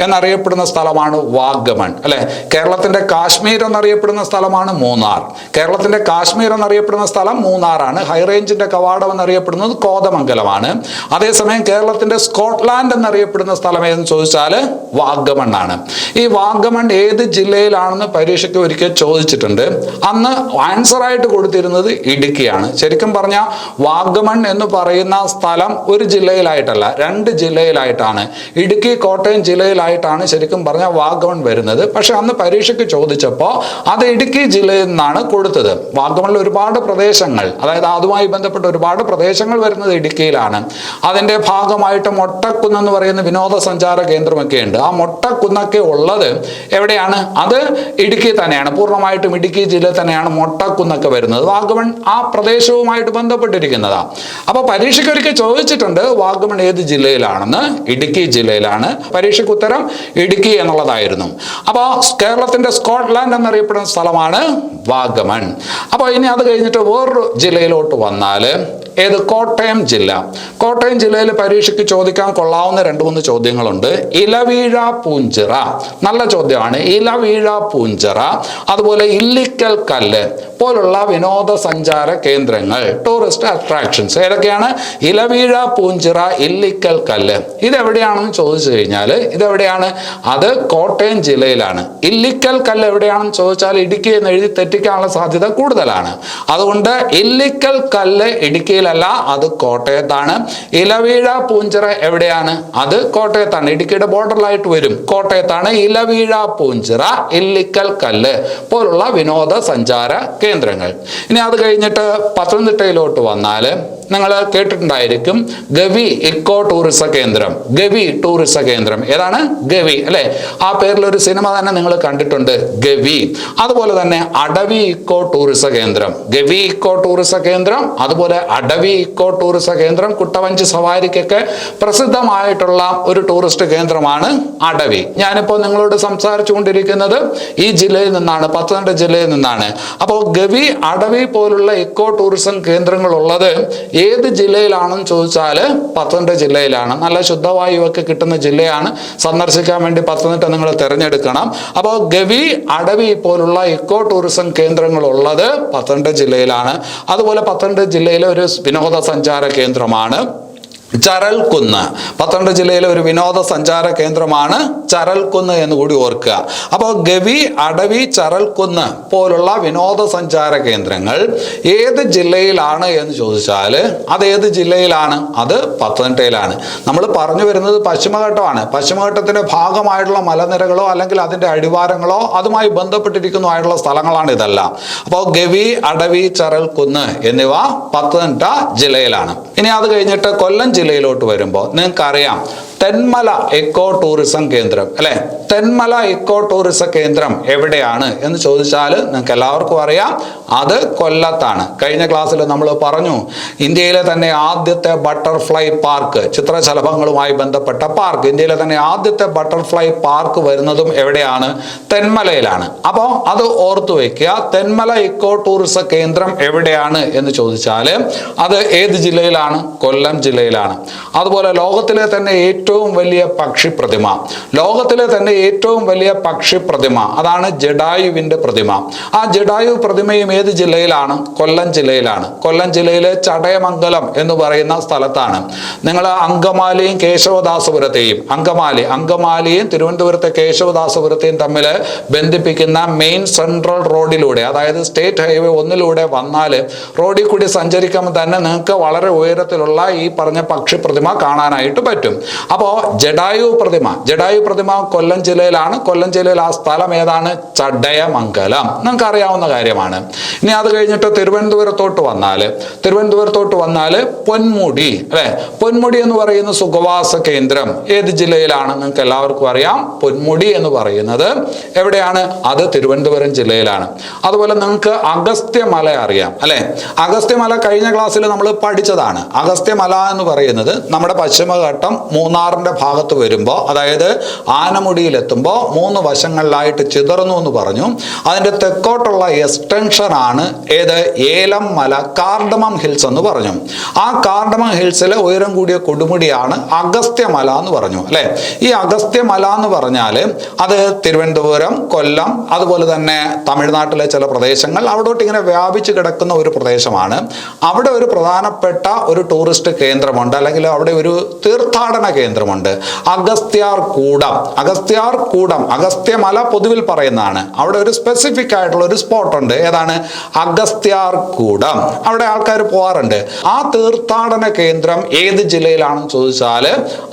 A: എന്നറിയപ്പെടുന്ന സ്ഥലമാണ് വാഗമൺ, അല്ലെ? കേരളത്തിന്റെ കാശ്മീർ എന്നറിയപ്പെടുന്ന സ്ഥലമാണ് മൂന്നാർ. കേരളത്തിന്റെ കാശ്മീർ എന്നറിയപ്പെടുന്ന സ്ഥലം മൂന്നാറാണ്. ഹൈറേഞ്ചിന്റെ കവാടം എന്നറിയപ്പെടുന്നത് കോതമംഗലമാണ്. അതേസമയം കേരളത്തിന്റെ സ്കോട്ട്ലാൻഡ് എന്നറിയപ്പെടുന്ന സ്ഥലം ഏതെന്ന് ചോദിച്ചാൽ വാഗമൺ ആണ്. ഈ വാഗമൺ ഏത് ജില്ലയിലാണെന്ന് പരീക്ഷയ്ക്ക് ഒരിക്കൽ ചോദിച്ചിട്ടുണ്ട്. അന്ന് ആൻസർ ആയിട്ട് കൊടുത്തിരുന്നത് ഇടുക്കിയാണ്. ശരിക്കും പറഞ്ഞാൽ വാഗമൺ എന്ന് പറയുന്ന സ്ഥലം ഒരു ജില്ലയിലായിട്ടല്ല, 2 ജില്ലയിലായിട്ടാണ്. ഇടുക്കി കോട്ടയം ജില്ലയിലായിട്ടാണ് ശരിക്കും പറഞ്ഞാൽ വാഗമൺ വരുന്നത്. പക്ഷെ അന്ന് പരീക്ഷയ്ക്ക് ചോദിച്ചപ്പോൾ അത് ഇടുക്കി ജില്ലയിൽ നിന്നാണ് കൊടുത്തത്. വാഗമണിൽ ഒരുപാട് പ്രദേശങ്ങൾ, അതായത് അതുമായി ബന്ധപ്പെട്ട ഒരുപാട് പ്രദേശങ്ങൾ വരുന്നത് ഇടുക്കിയിലാണ്. അതിന്റെ ഭാഗമായിട്ട് മൊട്ടക്കുന്ന് എന്ന് പറയുന്ന വിനോദസഞ്ചാര കേന്ദ്രമൊക്കെ ഉണ്ട്. ആ മൊട്ടക്കുന്നൊക്കെ ഉള്ളത് എവിടെയാണ്? അത് ഇടുക്കി തന്നെയാണ്. പൂർണ്ണമായിട്ടും ഇടുക്കി ജില്ലയിൽ തന്നെയാണ് മൊട്ടക്കുന്നൊക്കെ വരുന്നത്. വാഗമൺ ആ പ്രദേശവുമായിട്ട് ബന്ധപ്പെട്ടിരിക്കുന്നതാണ്. അപ്പൊ പരീക്ഷയ്ക്ക് ഒരിക്കൽ ചോദിച്ചിട്ടുണ്ട് വാഗമൺ ഏത് ജില്ലയിലാണെന്ന്. ഇടുക്കി ജില്ലയിലാണ്. പരീക്ഷയ്ക്ക് ഉത്തരം ഇടുക്കി എന്നുള്ളതായിരുന്നു. അപ്പൊ കേരളത്തിന്റെ സ്കോട്ട്ലാൻഡ് എന്നറിയപ്പെടുന്ന സ്ഥലമാണ് വാഗമൺ. അപ്പൊ ഇനി അത് കഴിഞ്ഞിട്ട് വേറൊരു ജില്ലയിലോട്ട് വന്നാല് ഏത്? കോട്ടയം ജില്ല. കോട്ടയം ജില്ലയിൽ പരീക്ഷയ്ക്ക് ചോദിക്കാൻ കൊള്ളാവുന്ന 2-3 ചോദ്യങ്ങളുണ്ട്. ഇലവീഴ പൂഞ്ചിറ, നല്ല ചോദ്യമാണ്. ഇലവീഴ പൂഞ്ചിറ, അതുപോലെ ഇല്ലിക്കൽ കല്ല് പോലുള്ള വിനോദസഞ്ചാര കേന്ദ്രങ്ങൾ, ടൂറിസ്റ്റ് അട്രാക്ഷൻസ് ഏതൊക്കെയാണ്? ഇലവീഴ പൂഞ്ചിറ, ഇല്ലിക്കൽ കല്ല്. ഇതെവിടെയാണെന്ന് ചോദിച്ചു കഴിഞ്ഞാൽ ഇതെവിടെയാണ്? അത് കോട്ടയം ജില്ലയിലാണ്. ഇല്ലിക്കൽ കല്ല് എവിടെയാണെന്ന് ചോദിച്ചാൽ ഇടുക്കി എന്ന് എഴുതി തെറ്റിക്കാനുള്ള സാധ്യത കൂടുതലാണ്. അതുകൊണ്ട് ഇല്ലിക്കൽ കല്ല് ഇടുക്കിയിലല്ല, അത് കോട്ടയത്താണ്. ഇലവീഴ പൂഞ്ചിറ എവിടെയാണ്? അത് കോട്ടയത്താണ്. ഇടുക്കിയുടെ ബോർഡറിലായിട്ട് വരും. കോട്ടയത്താണ് ഇലവീഴ പൂഞ്ചിറ, ഇല്ലിക്കൽ കല്ല് പോലുള്ള വിനോദസഞ്ചാര കേന്ദ്രങ്ങൾ. ഇനി അത് കഴിഞ്ഞിട്ട് പത്തനംതിട്ടയിലോട്ട് വന്നാൽ നിങ്ങൾ കേട്ടിട്ടുണ്ടായിരിക്കും ഗവി ഇക്കോ ടൂറിസ കേന്ദ്രം. ഗവി ടൂറിസ കേന്ദ്രം ഏതാണ്? ഗവി, അല്ലെ? ആ പേരിലൊരു സിനിമ തന്നെ നിങ്ങൾ കണ്ടിട്ടുണ്ട്, ഗവി. അതുപോലെ തന്നെ അടവി ഇക്കോ ടൂറിസ കേന്ദ്രം, ഗവി ഇക്കോ ടൂറിസ കേന്ദ്രം, അതുപോലെ അടവി ഇക്കോ ടൂറിസ കേന്ദ്രം. കുട്ടവഞ്ചി സവാരിക്കൊക്കെ പ്രസിദ്ധമായിട്ടുള്ള ഒരു ടൂറിസ്റ്റ് കേന്ദ്രമാണ് അടവി. ഞാനിപ്പോൾ നിങ്ങളോട് സംസാരിച്ചു കൊണ്ടിരിക്കുന്നത് ഈ ജില്ലയിൽ നിന്നാണ്, പത്തനംതിട്ട ജില്ലയിൽ നിന്നാണ്. അപ്പോൾ ഗവി, അടവി പോലുള്ള ഇക്കോ ടൂറിസം കേന്ദ്രങ്ങൾ ഉള്ളത് ഏത് ജില്ലയിലാണെന്ന് ചോദിച്ചാൽ പത്തനംതിട്ട ജില്ലയിലാണ്. നല്ല ശുദ്ധവായുവൊക്കെ കിട്ടുന്ന ജില്ലയാണ്. സന്ദർശിക്കാൻ വേണ്ടി പത്തനംതിട്ട നിങ്ങൾ തിരഞ്ഞെടുക്കണം. അപ്പോൾ ഗവി, അടവി പോലുള്ള ഇക്കോ ടൂറിസം കേന്ദ്രങ്ങൾ ഉള്ളത് പത്തനംതിട്ട ജില്ലയിലാണ്. അതുപോലെ പത്തനംതിട്ട ജില്ലയിലെ ഒരു വിനോദസഞ്ചാര കേന്ദ്രമാണ് ചരൽക്കുന്ന്. പത്തനംതിട്ട ജില്ലയിലെ ഒരു വിനോദസഞ്ചാര കേന്ദ്രമാണ് ചരൽക്കുന്ന് എന്ന് കൂടി ഓർക്കുക. അപ്പോൾ ഗവി, അടവി, ചരൽക്കുന്ന് പോലുള്ള വിനോദസഞ്ചാര കേന്ദ്രങ്ങൾ ഏത് ജില്ലയിലാണ് എന്ന് ചോദിച്ചാൽ അത് ഏത് ജില്ലയിലാണ്? അത് പത്തനംതിട്ടയിലാണ്. നമ്മൾ പറഞ്ഞു വരുന്നത് പശ്ചിമഘട്ടമാണ്. പശ്ചിമഘട്ടത്തിന്റെ ഭാഗമായിട്ടുള്ള മലനിരകളോ അല്ലെങ്കിൽ അതിന്റെ അടിവാരങ്ങളോ അതുമായി ബന്ധപ്പെട്ടിരിക്കുന്നതായിട്ടുള്ള സ്ഥലങ്ങളാണ് ഇതെല്ലാം. അപ്പോൾ ഗവി, അടവി, ചരൽക്കുന്ന് എന്നിവ പത്തനംതിട്ട ജില്ലയിലാണ്. ഇനി അത് കഴിഞ്ഞിട്ട് കൊല്ലം ജില്ലയിലോട്ട് വരുമ്പോൾ നിങ്ങൾക്കറിയാം തെന്മല ഇക്കോ ടൂറിസം കേന്ദ്രം, അല്ലെ? തെന്മല ഇക്കോ ടൂറിസം കേന്ദ്രം എവിടെയാണ് എന്ന് ചോദിച്ചാൽ നിങ്ങൾക്ക് എല്ലാവർക്കും അറിയാം, അത് കൊല്ലത്താണ്. കഴിഞ്ഞ ക്ലാസ്സിൽ നമ്മൾ പറഞ്ഞു ഇന്ത്യയിലെ തന്നെ ആദ്യത്തെ ബട്ടർഫ്ലൈ പാർക്ക്, ചിത്രശലഭങ്ങളുമായി ബന്ധപ്പെട്ട പാർക്ക്, ഇന്ത്യയിലെ തന്നെ ആദ്യത്തെ ബട്ടർഫ്ലൈ പാർക്ക് വരുന്നതും എവിടെയാണ്? തെന്മലയിലാണ്. അപ്പോൾ അത് ഓർത്തു വയ്ക്കുക. തെന്മല ഇക്കോ ടൂറിസം കേന്ദ്രം എവിടെയാണ് എന്ന് ചോദിച്ചാൽ അത് ഏത് ജില്ലയിലാണ്? കൊല്ലം ജില്ലയിലാണ്. അതുപോലെ ലോകത്തിലെ തന്നെ ഏറ്റവും വലിയ പക്ഷി പ്രതിമ, ലോകത്തിലെ തന്നെ ഏറ്റവും വലിയ പക്ഷി പ്രതിമ അതാണ് ജഡായുവിന്റെ പ്രതിമ. ആ ജഡായു പ്രതിമയും ഏത് ജില്ലയിലാണ്? കൊല്ലം ജില്ലയിലാണ്. കൊല്ലം ജില്ലയിലെ ചടയമംഗലം എന്ന് പറയുന്ന സ്ഥലത്താണ്. നിങ്ങൾ അങ്കമാലിയും കേശവദാസപുരത്തെയും അങ്കമാലിയും തിരുവനന്തപുരത്തെ കേശവദാസപുരത്തെയും തമ്മിൽ ബന്ധിപ്പിക്കുന്ന മെയിൻ സെൻട്രൽ റോഡിലൂടെ, അതായത് സ്റ്റേറ്റ് ഹൈവേ 1 വന്നാൽ റോഡിൽ കൂടി സഞ്ചരിക്കുമ്പോൾ തന്നെ നിങ്ങൾക്ക് വളരെ ഉയരത്തിലുള്ള ഈ പറഞ്ഞ പക്ഷി പ്രതിമ കാണാനായിട്ട് പറ്റും. അപ്പോൾ ജഡായു പ്രതിമ കൊല്ലം ജില്ലയിലാണ്. കൊല്ലം ജില്ലയിൽ ആ സ്ഥലം ഏതാണ്? ചടയമംഗലം. നിങ്ങൾക്ക് അറിയാവുന്ന കാര്യമാണ്. ഇനി അത് കഴിഞ്ഞിട്ട് തിരുവനന്തപുരത്തോട്ട് വന്നാൽ പൊന്മുടി അല്ലെ. പൊന്മുടി എന്ന് പറയുന്ന സുഖവാസ കേന്ദ്രം ഏത് ജില്ലയിലാണ്? നിങ്ങൾക്ക് എല്ലാവർക്കും അറിയാം. പൊന്മുടി എന്ന് പറയുന്നത് എവിടെയാണ്? അത് തിരുവനന്തപുരം ജില്ലയിലാണ്. അതുപോലെ നിങ്ങൾക്ക് അഗസ്ത്യമല അറിയാം അല്ലെ. അഗസ്ത്യമല കഴിഞ്ഞ ക്ലാസ്സിൽ നമ്മൾ പഠിച്ചതാണ്. അഗസ്ത്യമല എന്ന് പറയുന്നത് നമ്മുടെ പശ്ചിമഘട്ടം മൂന്നാറിന്റെ ഭാഗത്ത് വരുമ്പോൾ, അതായത് ആനമുടിയിലെത്തുമ്പോൾ 3 വശങ്ങളിലായിട്ട് ചിതറുന്നു എന്ന് പറഞ്ഞു. അതിന്റെ തെക്കോട്ടുള്ള എക്സ്റ്റൻഷൻ ആണ് ഏത്? ഏലം മല, കാർഡമം ഹിൽസ് എന്ന് പറഞ്ഞു. ആ കാർഡമം ഹിൽസിലെ ഉയരം കൂടിയ കൊടുമുടിയാണ് അഗസ്ത്യമല എന്ന് പറഞ്ഞു അല്ലെ. ഈ അഗസ്ത്യമല എന്ന് പറഞ്ഞാൽ അത് തിരുവനന്തപുരം, കൊല്ലം, അതുപോലെ തന്നെ തമിഴ്നാട്ടിലെ ചില പ്രദേശങ്ങൾ അവിടോട്ട് ഇങ്ങനെ വ്യാപിച്ചു കിടക്കുന്ന ഒരു പ്രദേശമാണ്. അവിടെ ഒരു പ്രധാനപ്പെട്ട ഒരു ടൂറിസ്റ്റ് കേന്ദ്രമുണ്ട്, അല്ലെങ്കിൽ അവിടെ ഒരു തീർത്ഥാടന കേന്ദ്രമുണ്ട്, അഗസ്ത്യാർകൂടം. അഗസ്ത്യമല പൊതുവിൽ പറയുന്നതാണ്. അവിടെ ഒരു സ്പെസിഫിക് ആയിട്ടുള്ള ഒരു സ്പോട്ട് ഉണ്ട്. ഏതാണ്? അഗസ്ത്യാർകൂടം. അവിടെ ആൾക്കാർ പോകാറുണ്ട്. ആ തീർത്ഥാടന കേന്ദ്രം ഏത് ജില്ലയിലാണെന്ന് ചോദിച്ചാൽ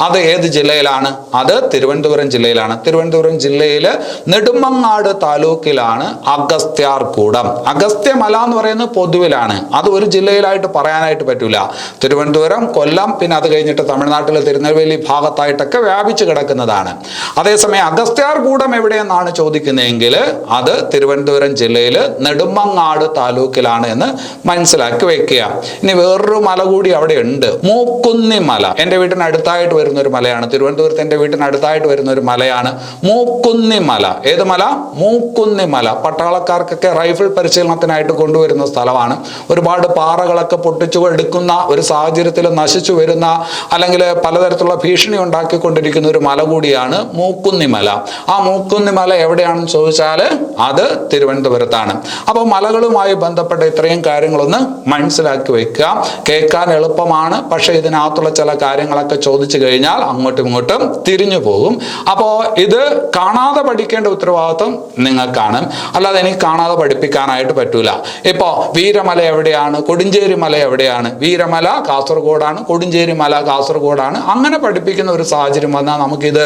A: അത് ഏത് ജില്ലയിലാണ്? അത് തിരുവനന്തപുരം ജില്ലയിലാണ്. തിരുവനന്തപുരം ജില്ലയിലെ നെടുമങ്ങാട് താലൂക്കിലാണ് അഗസ്ത്യാർകൂടം. അഗസ്ത്യമല എന്ന് പറയുന്നത് പൊതുവിലാണ്. അത് ഒരു ജില്ലയിലായിട്ട് പറയാനായിട്ട് പറ്റൂല. തിരുവനന്തപുരം, കൊല്ലം, പിന്നെ അത് കഴിഞ്ഞിട്ട് തമിഴ്നാട്ടിലെ തിരുനെൽവേലി ഭാഗത്തായിട്ടൊക്കെ വ്യാപിച്ചു കിടക്കുന്നതാണ്. അതേസമയം അഗസ്ത്യാർകൂടം എവിടെയെന്നാണ് ചോദിക്കുന്നതെങ്കിൽ അത് തിരുവനന്തപുരം ജില്ലയിൽ നെടുമങ്ങാട് താലൂക്കിലാണ് എന്ന് മനസ്സിലാക്കി വെക്കുക. ഇനി വേറൊരു മല കൂടി അവിടെ ഉണ്ട്, മൂക്കുന്നിമല. എൻ്റെ വീട്ടിനടുത്തായിട്ട് വരുന്ന ഒരു മലയാണ്. തിരുവനന്തപുരത്ത് എൻ്റെ വീട്ടിനടുത്തായിട്ട് വരുന്ന ഒരു മലയാണ് മൂക്കുന്നിമല. ഏത് മല? മൂക്കുന്നിമല. പട്ടാളക്കാർക്കൊക്കെ റൈഫിൾ പരിശീലനത്തിനായിട്ട് കൊണ്ടുവരുന്ന സ്ഥലമാണ്. ഒരുപാട് പാറകളൊക്കെ പൊട്ടിച്ചു എടുക്കുന്ന ഒരു സാഹചര്യത്തിൽ നശിച്ചു വരുന്ന, അല്ലെങ്കിൽ പലതരത്തിലുള്ള ഭീഷണി ഉണ്ടാക്കിക്കൊണ്ടിരിക്കുന്ന ഒരു മല കൂടിയാണ് മൂക്കുന്നിമല. ആ മൂക്കുന്നിമല എവിടെയാണെന്ന് ചോദിച്ചാൽ അത് തിരുവനന്തപുരത്താണ്. അപ്പോൾ മലകളുമായി ബന്ധപ്പെട്ട ഇത്രയും കാര്യങ്ങളൊന്ന് മനസ്സിലാക്കി വെക്കുക. കേൾക്കാൻ എളുപ്പമാണ്, പക്ഷെ ഇതിനകത്തുള്ള ചില കാര്യങ്ങളൊക്കെ ചോദിച്ചു കഴിഞ്ഞാൽ അങ്ങോട്ടും ഇങ്ങോട്ടും തിരിഞ്ഞു പോകും. അപ്പോൾ ഇത് കാണാതെ പഠിക്കേണ്ട ഉത്തരവാദിത്വം നിങ്ങൾക്കാണ്, അല്ലാതെ എനിക്ക് കാണാതെ പഠിപ്പിക്കാനായിട്ട് പറ്റൂല. ഇപ്പോൾ വീരമല എവിടെയാണ്? കൊടുഞ്ചേരി മല എവിടെയാണ്? വീരമല കാസർഗോഡാണ്, കൊടുഞ്ചേരി മല കാസർഗോഡാണ്. അങ്ങനെ പഠിപ്പിക്കുന്ന ഒരു സാഹചര്യം വന്നാൽ നമുക്കിത്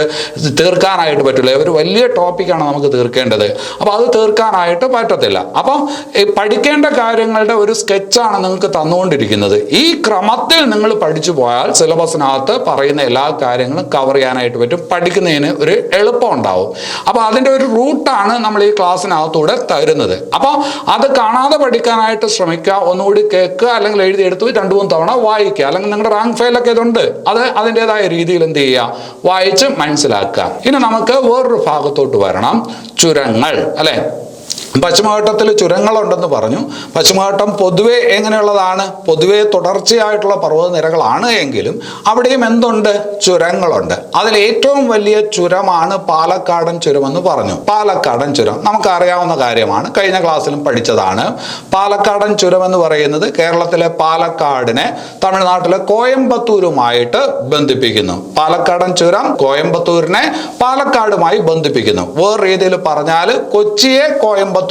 A: തീർക്കാനായിട്ട് പറ്റില്ല. ഒരു വലിയ ടോപ്പിക്കാണ് നമുക്ക് തീർക്കേണ്ടത്. അപ്പോൾ അത് തീർക്കാനായിട്ട് പറ്റത്തില്ല. അപ്പോൾ പഠിക്കേണ്ട കാര്യങ്ങളുടെ ഒരു സ്കെച്ചാണ് നിങ്ങൾക്ക് തന്നുകൊണ്ടിരിക്കുന്നത്. ഈ ക്രമത്തിൽ നിങ്ങൾ പഠിച്ചു പോയാൽ സിലബസിനകത്ത് പറയുന്ന എല്ലാ കാര്യങ്ങളും കവർ ചെയ്യാനായിട്ട് പറ്റും. പഠിക്കുന്നതിന് ഒരു എളുപ്പം ഉണ്ടാവും. അപ്പോൾ അതിൻ്റെ ഒരു റൂട്ടാണ് നമ്മൾ ഈ ക്ലാസ്സിനകത്തൂടെ തരുന്നത്. അപ്പോൾ അത് കാണാതെ പഠിക്കാനായിട്ട് ശ്രമിക്കുക. ഒന്നുകൂടി കേൾക്കുക, അല്ലെങ്കിൽ എഴുതിയെടുത്ത് 2-3 തവണ വായിക്കുക. അല്ലെങ്കിൽ നിങ്ങളുടെ റാങ്ക് ഫയലൊക്കെ ഇതുണ്ട്, അത് അതിൻ്റെതായ രീതിയിൽ എന്ത് ചെയ്യുക? വായിച്ച് മനസ്സിലാക്കുക. ഇനി നമുക്ക് വേറൊരു ഭാഗത്തോട്ട് വരണം. ചുരങ്ങൾ അല്ലെ. പശ്ചിമഘട്ടത്തിൽ ചുരങ്ങളുണ്ടെന്ന് പറഞ്ഞു. പശ്ചിമഘട്ടം പൊതുവെ എങ്ങനെയുള്ളതാണ്? പൊതുവെ തുടർച്ചയായിട്ടുള്ള പർവ്വതനിരകളാണ് എങ്കിലും അവിടെയും എന്തുണ്ട്? ചുരങ്ങളുണ്ട്. അതിൽ ഏറ്റവും വലിയ ചുരമാണ് പാലക്കാടൻ ചുരമെന്ന് പറഞ്ഞു. പാലക്കാടൻ ചുരം നമുക്കറിയാവുന്ന കാര്യമാണ്, കഴിഞ്ഞ ക്ലാസ്സിലും പഠിച്ചതാണ്. പാലക്കാടൻ ചുരം എന്ന് പറയുന്നത് കേരളത്തിലെ പാലക്കാടിനെ തമിഴ്നാട്ടിലെ കോയമ്പത്തൂരുമായിട്ട് ബന്ധിപ്പിക്കുന്നു. പാലക്കാടൻ ചുരം കോയമ്പത്തൂരിനെ പാലക്കാടുമായി ബന്ധിപ്പിക്കുന്നു. വേറെ രീതിയിൽ പറഞ്ഞാൽ കൊച്ചിയെ കോയമ്പത്തൂരുമായി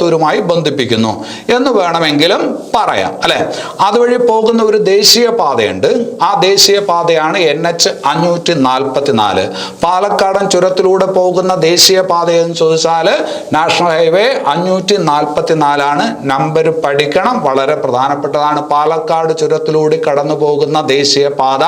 A: ബന്ധിപ്പിക്കുന്നു എന്ന് വേണമെങ്കിലും പറയാം അല്ലെ. അതുവഴി പോകുന്ന ഒരു ദേശീയപാതയുണ്ട്. ആ ദേശീയപാതയാണ് NH 544. പാലക്കാടൻ ചുരത്തിലൂടെ പോകുന്ന ദേശീയപാത എന്ന് ചോദിച്ചാൽ നാഷണൽ ഹൈവേ 544 നമ്പർ പഠിക്കണം, വളരെ പ്രധാനപ്പെട്ടതാണ്. പാലക്കാട് ചുരത്തിലൂടെ കടന്നു പോകുന്ന ദേശീയപാത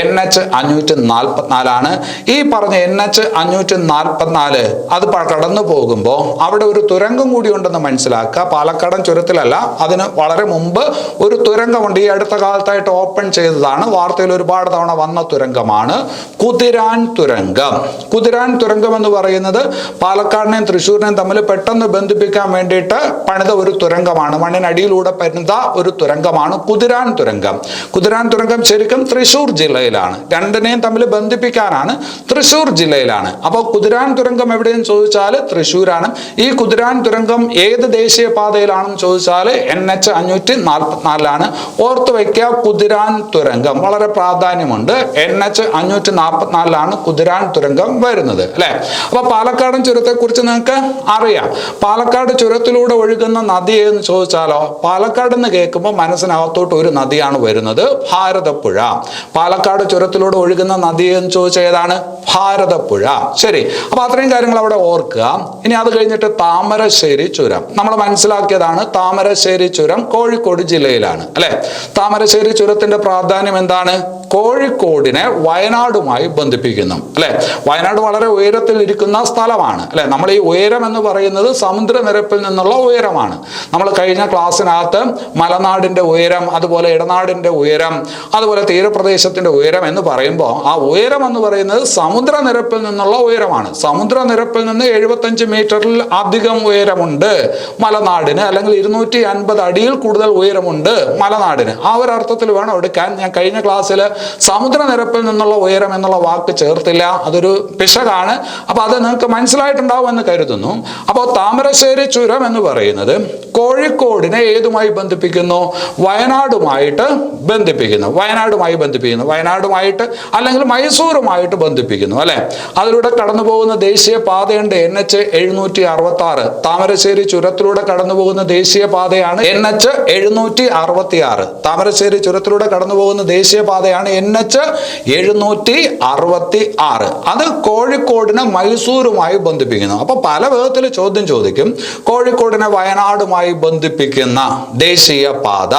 A: NH 544. ഈ പറഞ്ഞ NH 544 അത് കടന്നു പോകുമ്പോൾ അവിടെ ഒരു തുരങ്കം കൂടി ഉണ്ടെന്ന് മനസ്സിലാക്കുക. പാലക്കാടൻ ചുരത്തിലല്ല, അതിന് വളരെ മുമ്പ് ഒരു തുരങ്കമുണ്ട്. ഈ അടുത്ത കാലത്തായിട്ട് ഓപ്പൺ ചെയ്തതാണ്. വാർത്തയിൽ ഒരുപാട് തവണ വന്ന തുരങ്കമാണ് കുതിരാൻ തുരങ്കം. കുതിരാൻ തുരങ്കം എന്ന് പറയുന്നത് പാലക്കാടിനെയും തൃശ്ശൂരിനെയും തമ്മിൽ പെട്ടെന്ന് ബന്ധിപ്പിക്കാൻ വേണ്ടിയിട്ട് പണിത ഒരു തുരങ്കമാണ്. മണ്ണിനടിയിലൂടെ പണിത ഒരു തുരങ്കമാണ് കുതിരാൻ തുരങ്കം. കുതിരാൻ തുരങ്കം ശരിക്കും തൃശ്ശൂർ ജില്ലയിലാണ്. രണ്ടിനെയും തമ്മിൽ ബന്ധിപ്പിക്കാനാണ്, തൃശ്ശൂർ ജില്ലയിലാണ്. അപ്പോൾ കുതിരാൻ തുരങ്കം എവിടെയെന്ന് ചോദിച്ചാൽ തൃശ്ശൂരാണ്. ഈ കുതിരാൻ തുരങ്കം ചുരം ഏത് ദേശീയപാതയിലാണെന്ന് ചോദിച്ചാൽ NH 544 ഓർത്തു വയ്ക്കുക. കുതിരാൻ തുരങ്കം വളരെ പ്രാധാന്യമുണ്ട്. NH 544 കുതിരാൻ തുരങ്കം വരുന്നത് അല്ലെ. അപ്പൊ പാലക്കാടൻ ചുരത്തെ കുറിച്ച് നിങ്ങൾക്ക് അറിയാം. പാലക്കാട് ചുരത്തിലൂടെ ഒഴുകുന്ന നദി എന്ന് ചോദിച്ചാലോ, പാലക്കാട് എന്ന് കേൾക്കുമ്പോൾ മനസ്സിനകത്തോട്ട് ഒരു നദിയാണ് വരുന്നത്, ഭാരതപ്പുഴ. പാലക്കാട് ചുരത്തിലൂടെ ഒഴുകുന്ന നദി എന്ന് ചോദിച്ചാൽ ഏതാണ്? ഭാരതപ്പുഴ. ശരി, അപ്പൊ അത്രയും കാര്യങ്ങൾ അവിടെ ഓർക്കുക. ഇനി അത് കഴിഞ്ഞിട്ട് താമരശ്ശേരി ചുരം നമ്മൾ മനസ്സിലാക്കിയതാണ്. താമരശ്ശേരി ചുരം കോഴിക്കോട് ജില്ലയിലാണ് അല്ലെ. താമരശ്ശേരി ചുരത്തിന്റെ പ്രാധാന്യം എന്താണ്? കോഴിക്കോടിനെ വയനാടുമായി ബന്ധിപ്പിക്കുന്നു അല്ലെ. വയനാട് വളരെ ഉയരത്തിൽ ഇരിക്കുന്ന സ്ഥലമാണ് അല്ലെ. നമ്മൾ ഈ ഉയരം എന്ന് പറയുന്നത് സമുദ്രനിരപ്പിൽ നിന്നുള്ള ഉയരമാണ്. നമ്മൾ കഴിഞ്ഞ ക്ലാസ്സിനകത്ത് മലനാടിന്റെ ഉയരം, അതുപോലെ ഇടനാടിന്റെ ഉയരം, അതുപോലെ തീരപ്രദേശത്തിന്റെ ഉയരം എന്ന് പറയുമ്പോൾ ആ ഉയരം എന്ന് പറയുന്നത് സമുദ്രനിരപ്പിൽ നിന്നുള്ള ഉയരമാണ്. സമുദ്രനിരപ്പിൽ നിന്ന് 75 മീറ്ററിൽ അധികം ഉയരമുണ്ട് മലനാടിന്, അല്ലെങ്കിൽ 250 അടിയിൽ കൂടുതൽ ഉയരമുണ്ട് മലനാടിന്. ആ ഒരു അർത്ഥത്തിൽ വേണം എടുക്കാൻ. ഞാൻ കഴിഞ്ഞ ക്ലാസ്സിൽ സമുദ്രനിരപ്പിൽ നിന്നുള്ള ഉയരം എന്നുള്ള വാക്ക് ചേർത്തില്ല, അതൊരു പിശകാണ്. അപ്പൊ അത് നിങ്ങൾക്ക് മനസ്സിലായിട്ടുണ്ടാവും എന്ന് കരുതുന്നു. അപ്പോൾ താമരശ്ശേരി ചുരം എന്ന് പറയുന്നത് കോഴിക്കോടിനെ ഏതുമായി ബന്ധിപ്പിക്കുന്നു? വയനാടുമായിട്ട് ബന്ധിപ്പിക്കുന്നു. വയനാടുമായിട്ട് അല്ലെങ്കിൽ മൈസൂറുമായിട്ട് ബന്ധിപ്പിക്കുന്നു അല്ലെ. അതിലൂടെ കടന്നു പോകുന്ന ദേശീയ പാതയുണ്ട് NH 766. താമരശ്ശേരി ചുരത്തിലൂടെ കടന്നു പോകുന്ന ദേശീയ പാതയാണ് NH 766. താമരശ്ശേരി ചുരത്തിലൂടെ കടന്നു പോകുന്ന ദേശീയ പാതയാണ് NH 766. അത് കോഴിക്കോടിനെ മൈസൂരുമായി ബന്ധിപ്പിക്കുന്നു. അപ്പൊ പല വിധത്തിൽ ചോദ്യം ചോദിക്കും. കോഴിക്കോടിനെ വയനാടുമായി ബന്ധിപ്പിക്കുന്ന ദേശീയ പാത,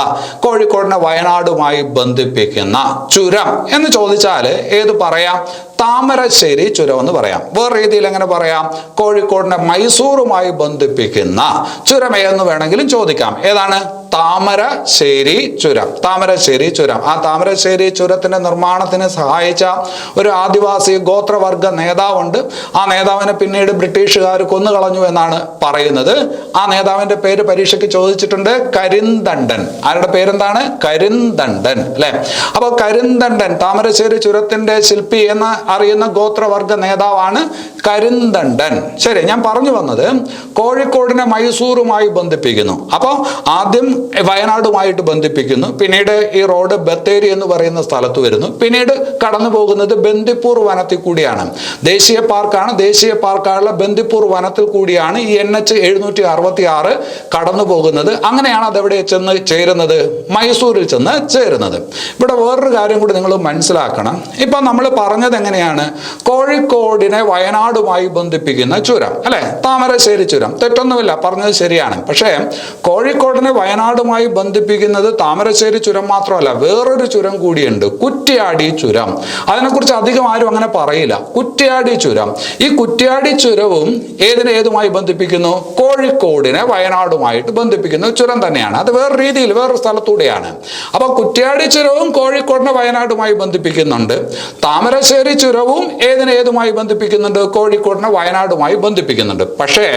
A: കോഴിക്കോടിനെ വയനാടുമായി ബന്ധിപ്പിക്കുന്ന ചുരം എന്ന് ചോദിച്ചാൽ ഏത് പറയാം? താമരശ്ശേരി ചുരം എന്ന് പറയാം. വേറെ രീതിയിൽ എങ്ങനെ പറയാം? കോഴിക്കോടിനെ മൈസൂറുമായി ബന്ധിപ്പിക്കുന്ന ചുരം എന്ന് വേണമെങ്കിലും ചോദിക്കാം. ഏതാണ്? താമരശ്ശേരി ചുരം. താമരശ്ശേരി ചുരം. ആ താമരശ്ശേരി ചുരത്തിന്റെ നിർമ്മാണത്തിന് സഹായിച്ച ഒരു ആദിവാസി ഗോത്രവർഗ നേതാവുണ്ട്. ആ നേതാവിനെ പിന്നീട് ബ്രിട്ടീഷുകാർ കൊന്നുകളഞ്ഞു എന്നാണ് പറയുന്നത്. ആ നേതാവിന്റെ പേര് പരീക്ഷയ്ക്ക് ചോദിച്ചിട്ടുണ്ട്, കരിന്തണ്ടൻ. ആരുടെ പേരെന്താണ്? കരിന്തണ്ടൻ അല്ലെ. അപ്പൊ കരിന്തണ്ടൻ താമരശ്ശേരി ചുരത്തിന്റെ ശില്പി എന്ന് അറിയുന്ന ഗോത്രവർഗ നേതാവാണ് കരിന്തണ്ടൻ. ശരി, ഞാൻ പറഞ്ഞു വന്നത് കോഴിക്കോടിനെ മൈസൂറുമായി ബന്ധിപ്പിക്കുന്നു. അപ്പോൾ ആദ്യം വയനാടുമായിട്ട് ബന്ധിപ്പിക്കുന്നു, പിന്നീട് ഈ റോഡ് ബത്തേരി എന്ന് പറയുന്ന സ്ഥലത്ത് വരുന്നു, പിന്നീട് കടന്നു പോകുന്നത് ബന്ദിപ്പൂർ വനത്തിൽ കൂടിയാണ്. ദേശീയ പാർക്കാണ്. ദേശീയ പാർക്കായുള്ള ബന്ദിപ്പൂർ വനത്തിൽ കൂടിയാണ് ഈ NH 766 കടന്നു പോകുന്നത്. അങ്ങനെയാണ് അതെവിടെ ചെന്ന് ചേരുന്നത്? മൈസൂരിൽ ചെന്ന് ചേരുന്നത്. ഇവിടെ വേറൊരു കാര്യം കൂടി നിങ്ങൾ മനസ്സിലാക്കണം. ഇപ്പൊ നമ്മൾ പറഞ്ഞത് എങ്ങനെയാണ്? കോഴിക്കോടിനെ വയനാടുമായി ബന്ധിപ്പിക്കുന്ന ചുരം അല്ലെ, താമരശ്ശേരി ചുരം. തെറ്റൊന്നുമില്ല, പറഞ്ഞത് ശരിയാണ്. പക്ഷേ കോഴിക്കോടിനെ വയനാടുമായി ബന്ധിപ്പിക്കുന്നത് താമരശ്ശേരി ചുരം മാത്രമല്ല, വേറൊരു ചുരം കൂടിയുണ്ട്, കുറ്റ്യാടി ചുരം. അതിനെക്കുറിച്ച് അധികം ആരും അങ്ങനെ പറയില്ല. കുറ്റ്യാടി ചുരം. ഈ കുറ്റ്യാടി ചുരവും ഏതുമായി ബന്ധിപ്പിക്കുന്നു? കോഴിക്കോടിനെ വയനാടുമായിട്ട് ബന്ധിപ്പിക്കുന്ന ചുരം തന്നെയാണ്. അത് വേറെ രീതിയിൽ വേറൊരു സ്ഥലത്തൂടെയാണ്. അപ്പൊ കുറ്റ്യാടി ചുരവും കോഴിക്കോടിനെ വയനാടുമായി ബന്ധിപ്പിക്കുന്നുണ്ട്. താമരശ്ശേരി ചുരവും ഏതുമായി ബന്ധിപ്പിക്കുന്നുണ്ട്? കോഴിക്കോടിനെ വയനാടുമായി ബന്ധിപ്പിക്കുന്നുണ്ട്. പക്ഷേ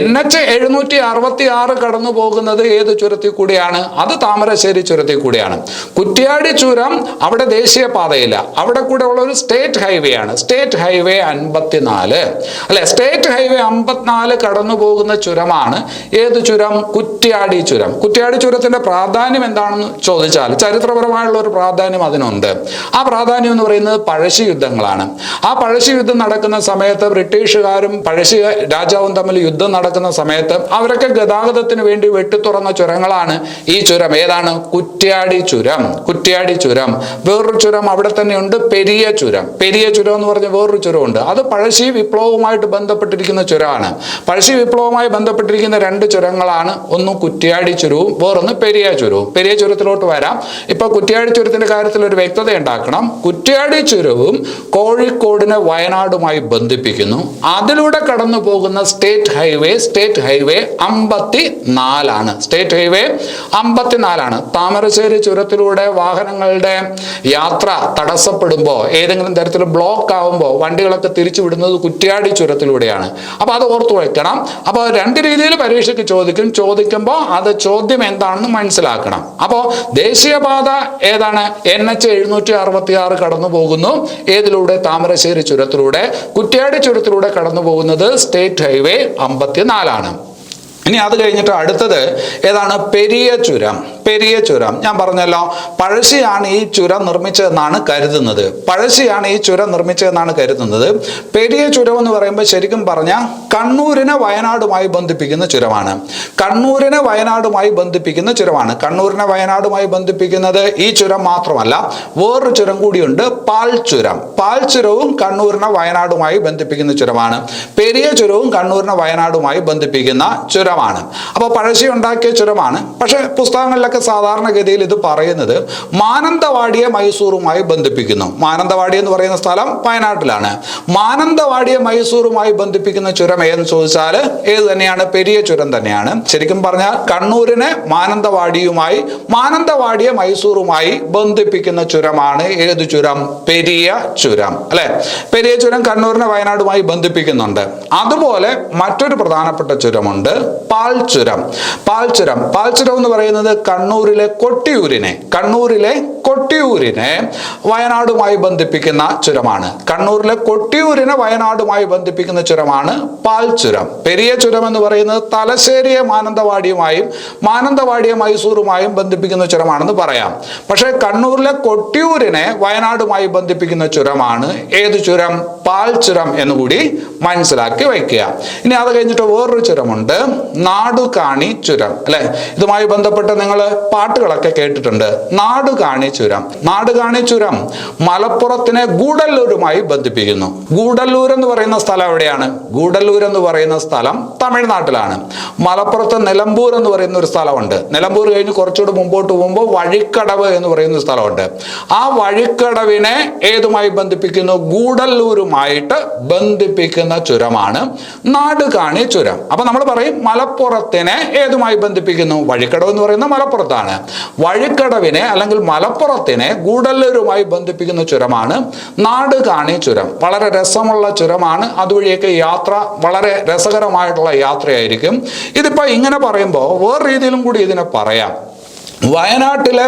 A: NH 766 കടന്നു പോകുന്നത് ഏത് ചുരത്തിൽ കൂടിയാണ്? അത് താമരശ്ശേരി ചുരത്തിൽ കൂടിയാണ്. കുറ്റ്യാടി ചുരം അവിടെ ദേശീയപാതയില്ല, അവിടെ കൂടെ ഉള്ള ഒരു സ്റ്റേറ്റ് ഹൈവേ ആണ്. സ്റ്റേറ്റ് ഹൈവേ 54 അല്ലെ. സ്റ്റേറ്റ് ഹൈവേ 54 കടന്നു പോകുന്ന ചുരമാണ് ഏത് ചുരം? കുറ്റ്യാടി ചുരം. കുറ്റ്യാടി ചുരത്തിന്റെ പ്രാധാന്യം എന്താണെന്ന് ചോദിച്ചാൽ ചരിത്രപരമായുള്ള ഒരു പ്രാധാന്യം അതിനുണ്ട്. ആ പ്രാധാന്യം എന്ന് പറയുന്നത് പഴശ്ശി യുദ്ധങ്ങളാണ്. ആ പഴശ്ശി യുദ്ധം നടക്കുന്ന സമയത്ത് ബ്രിട്ടീഷുകാരും പഴശ്ശി രാജാവും തമ്മിൽ യുദ്ധം നടക്കുന്ന സമയത്ത് അവരൊക്കെ ഗതാഗതത്തിന് വേണ്ടി വെട്ടിത്തുറന്ന ചുരങ്ങളാണ് ഈ ചുരം. ഏതാണ്? കുറ്റ്യാടി ചുരം. കുറ്റ്യാടി ചുരം. വേറൊരു ചുരം അവിടെ തന്നെയുണ്ട്, പെരിയ ചുരം. പെരിയ ചുരം എന്ന് പറഞ്ഞ വേറൊരു ചുരമുണ്ട്. അത് പഴശ്ശി വിപ്ലവവുമായിട്ട് ബന്ധപ്പെട്ടിരിക്കുന്ന ചുരമാണ്. പഴശ്ശി വിപ്ലവവുമായി ബന്ധപ്പെട്ടിരിക്കുന്ന രണ്ട് ചുരങ്ങളാണ്. ഒന്ന് കുറ്റ്യാടി ചുരവും വേറൊന്ന് പെരിയ ചുരവും. പെരിയ ചുരത്തിലോട്ട് വരാം. ഇപ്പൊ കുറ്റ്യാടി ചുരത്തിന്റെ കാര്യത്തിൽ ഒരു വ്യക്തത ഉണ്ടാക്കണം. കുറ്റ്യാടി ചുരവും കോഴിക്കോടിനെ വയനാടുമായി ബന്ധിപ്പിക്കുന്നു. അതിലൂടെ കടന്നു പോകുന്ന സ്റ്റേറ്റ് ഹൈവേ 54 ആണ്. സ്റ്റേറ്റ് ഹൈവേ 54 ആണ്. താമരശ്ശേരി ചുരത്തിലൂടെ വാഹനങ്ങളുടെ യാത്ര തടസ്സപ്പെടുമ്പോൾ, ഏതെങ്കിലും തരത്തിൽ ബ്ലോക്ക് ആവുമ്പോൾ വണ്ടികളൊക്കെ തിരിച്ചു വിടുന്നത് കുറ്റ്യാടി ചുരത്തിലൂടെയാണ്. അപ്പൊ അത് ഓർത്തു വയ്ക്കണം. അപ്പൊ രണ്ട് രീതിയിൽ പരീക്ഷയ്ക്ക് ചോദിക്കുമ്പോൾ അത് ചോദ്യം എന്താണെന്ന് മനസ്സിലാക്കണം. അപ്പോൾ ദേശീയപാത ഏതാണ്? NH 766 കടന്നു പോകുന്നു. ഏതിലൂടെ? താമരശ്ശേരി ചുരത്തിലൂടെ. കുറ്റ്യാടി ചുരത്തിലൂടെ കടന്നു പോകുന്നത് സ്റ്റേറ്റ് ഹൈവേ 54 ആണ്. ഇനി അത് കഴിഞ്ഞിട്ട് അടുത്തത് ഏതാണ്? പെരിയ ചുരം. പെരിയ ചുരം ഞാൻ പറഞ്ഞല്ലോ, പഴശ്ശിയാണ് ഈ ചുരം നിർമ്മിച്ചതെന്നാണ് കരുതുന്നത്. പഴശ്ശിയാണ് ഈ ചുരം നിർമ്മിച്ചതെന്നാണ് കരുതുന്നത്. പെരിയ ചുരം എന്ന് പറയുമ്പോൾ ശരിക്കും പറഞ്ഞാൽ കണ്ണൂരിനെ വയനാടുമായി ബന്ധിപ്പിക്കുന്ന ചുരമാണ്. കണ്ണൂരിനെ വയനാടുമായി ബന്ധിപ്പിക്കുന്ന ചുരമാണ്. കണ്ണൂരിനെ വയനാടുമായി ബന്ധിപ്പിക്കുന്നത് ഈ ചുരം മാത്രമല്ല, വേറൊരു ചുരം കൂടിയുണ്ട്, പാൽ ചുരം. പാൽ ചുരവും കണ്ണൂരിനെ വയനാടുമായി ബന്ധിപ്പിക്കുന്ന ചുരമാണ്. പെരിയ ചുരവും കണ്ണൂരിനെ വയനാടുമായി ബന്ധിപ്പിക്കുന്ന ചുരം. അപ്പൊ പഴശ്ശി ഉണ്ടാക്കിയ ചുരമാണ്. പക്ഷെ പുസ്തകങ്ങളിലൊക്കെ സാധാരണഗതിയിൽ ഇത് പറയുന്നത് മാനന്തവാടിയെ മൈസൂറുമായി ബന്ധിപ്പിക്കുന്നു. മാനന്തവാടി എന്ന് പറയുന്ന സ്ഥലം വയനാട്ടിലാണ്. മാനന്തവാടിയെ മൈസൂറുമായി ബന്ധിപ്പിക്കുന്ന ചുരം ഏതെന്ന് ചോദിച്ചാൽ ഏത് തന്നെയാണ്? പെരിയ ചുരം തന്നെയാണ്. ശരിക്കും പറഞ്ഞാൽ കണ്ണൂരിനെ മാനന്തവാടിയുമായി, മാനന്തവാടിയെ മൈസൂറുമായി ബന്ധിപ്പിക്കുന്ന ചുരമാണ് ഏത് ചുരം? പെരിയ ചുരം, അല്ലെ? പെരിയ ചുരം കണ്ണൂരിനെ വയനാടുമായി ബന്ധിപ്പിക്കുന്നുണ്ട്. അതുപോലെ മറ്റൊരു പ്രധാനപ്പെട്ട ചുരമുണ്ട്, പാൽ ചുരം. പാൽ ചുരം. പാൽ ചുരം എന്ന് പറയുന്നത് കണ്ണൂരിലെ കൊട്ടിയൂരിനെ വയനാടുമായി ബന്ധിപ്പിക്കുന്ന ചുരമാണ്. കണ്ണൂരിലെ കൊട്ടിയൂരിനെ വയനാടുമായി ബന്ധിപ്പിക്കുന്ന ചുരമാണ് പാൽ ചുരം. പെരിയ ചുരം എന്ന് പറയുന്നത് തലശ്ശേരിയെ മാനന്തവാടിയുമായും മാനന്തവാടിയെ മൈസൂറുമായും ബന്ധിപ്പിക്കുന്ന ചുരമാണെന്ന് പറയാം. പക്ഷേ കണ്ണൂരിലെ കൊട്ടിയൂരിനെ വയനാടുമായി ബന്ധിപ്പിക്കുന്ന ചുരമാണ് ഏത് ചുരം? പാൽ ചുരം എന്നുകൂടി മനസ്സിലാക്കി വയ്ക്കുക. ഇനി അത് കഴിഞ്ഞിട്ട് വേറൊരു ചുരമുണ്ട്, നാടുകാണി ചുരം, അല്ലെ? ഇതുമായി ബന്ധപ്പെട്ട് നിങ്ങൾ പാട്ടുകളൊക്കെ കേട്ടിട്ടുണ്ട്. നാടുകാണി ചുരം. നാടുകാണി ചുരം മലപ്പുറത്തിനെ ഗൂഡല്ലൂരുമായി ബന്ധിപ്പിക്കുന്നു. ഗൂഡല്ലൂർ എന്ന് പറയുന്ന സ്ഥലം എവിടെയാണ്? ഗൂഡല്ലൂർ എന്ന് പറയുന്ന സ്ഥലം തമിഴ്നാട്ടിലാണ്. മലപ്പുറത്ത് നിലമ്പൂർ എന്ന് പറയുന്ന ഒരു സ്ഥലമുണ്ട്. നിലമ്പൂർ കഴിഞ്ഞ് കുറച്ചുകൂടി മുമ്പോട്ട് പോകുമ്പോൾ വഴിക്കടവ് എന്ന് പറയുന്ന ഒരു സ്ഥലമുണ്ട്. ആ വഴിക്കടവിനെ ഏതുമായി ബന്ധിപ്പിക്കുന്നു? ഗൂഡല്ലൂരുമായിട്ട് ബന്ധിപ്പിക്കുന്ന ചുരമാണ് നാടുകാണി ചുരം. അപ്പൊ നമ്മൾ പറയും മലപ്പുറത്തിനെ ഏതുമായി ബന്ധിപ്പിക്കുന്നു? വഴിക്കടവ് എന്ന് പറയുന്നത് മലപ്പുറത്താണ്. വഴിക്കടവിനെ അല്ലെങ്കിൽ മലപ്പുറത്തിനെ ഗൂഡല്ലൂരുമായി ബന്ധിപ്പിക്കുന്ന ചുരമാണ് നാടുകാണി ചുരം. വളരെ രസമുള്ള ചുരമാണ്. അതുവഴിയൊക്കെ യാത്ര വളരെ രസകരമായിട്ടുള്ള യാത്രയായിരിക്കും. ഇതിപ്പോ ഇങ്ങനെ പറയുമ്പോൾ വേറെ രീതിയിലും കൂടി ഇതിനെ പറയാം. വയനാട്ടിലെ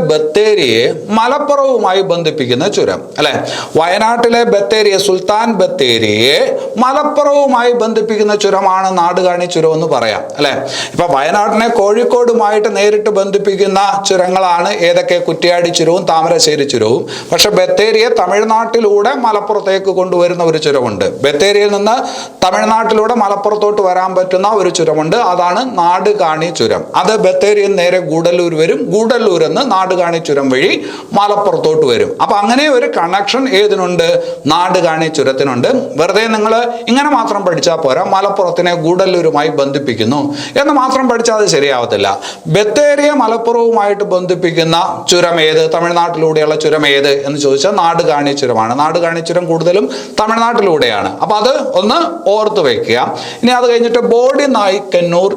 A: ബത്തേരിയെ മലപ്പുറവുമായി ബന്ധിപ്പിക്കുന്ന ചുരം, അല്ലെ? വയനാട്ടിലെ ബത്തേരിയെ, സുൽത്താൻ ബത്തേരിയെ മലപ്പുറവുമായി ബന്ധിപ്പിക്കുന്ന ചുരമാണ് നാടുകാണി ചുരം എന്ന് പറയാം, അല്ലെ? ഇപ്പൊ വയനാട്ടിനെ കോഴിക്കോടുമായിട്ട് നേരിട്ട് ബന്ധിപ്പിക്കുന്ന ചുരങ്ങളാണ് ഏതൊക്കെ? കുറ്റ്യാടി ചുരവും താമരശ്ശേരി ചുരവും. പക്ഷെ ബത്തേരിയെ തമിഴ്നാട്ടിലൂടെ മലപ്പുറത്തേക്ക് കൊണ്ടുവരുന്ന ഒരു ചുരമുണ്ട്. ബത്തേരിയിൽ നിന്ന് തമിഴ്നാട്ടിലൂടെ മലപ്പുറത്തോട്ട് വരാൻ പറ്റുന്ന ഒരു ചുരമുണ്ട്. അതാണ് നാടുകാണി ചുരം. അത് ബത്തേരിയിൽ നേരെ ഗൂഡല്ലൂർ വരും. ഗൂഡല്ലൂർ എന്ന് നാടുകാണി ചുരം വഴി മലപ്പുറത്തോട്ട് വരും. അപ്പൊ അങ്ങനെ ഒരു കണക്ഷൻ ഏതിനുണ്ട്? നാടുകാണി ചുരത്തിനുണ്ട്. വെറുതെ നിങ്ങൾ ഇങ്ങനെ മാത്രം പഠിച്ചാൽ പോരാ, മലപ്പുറത്തിനെ ഗൂഡല്ലൂരുമായി ബന്ധിപ്പിക്കുന്നു എന്ന് മാത്രം പഠിച്ചാൽ അത് ശരിയാവത്തില്ല. ബത്തേരിയെ മലപ്പുറവുമായിട്ട് ബന്ധിപ്പിക്കുന്ന ചുരം ഏത്? തമിഴ്നാട്ടിലൂടെയുള്ള ചുരം ഏത് എന്ന് ചോദിച്ചാൽ നാടുകാണി ചുരമാണ്. നാടുകാണി ചുരം കൂടുതലും തമിഴ്നാട്ടിലൂടെയാണ്. അപ്പൊ അത് ഒന്ന് ഓർത്ത് വയ്ക്കുക. ഇനി അത് കഴിഞ്ഞിട്ട് ബോഡി നായ്ക്കന്നൂർ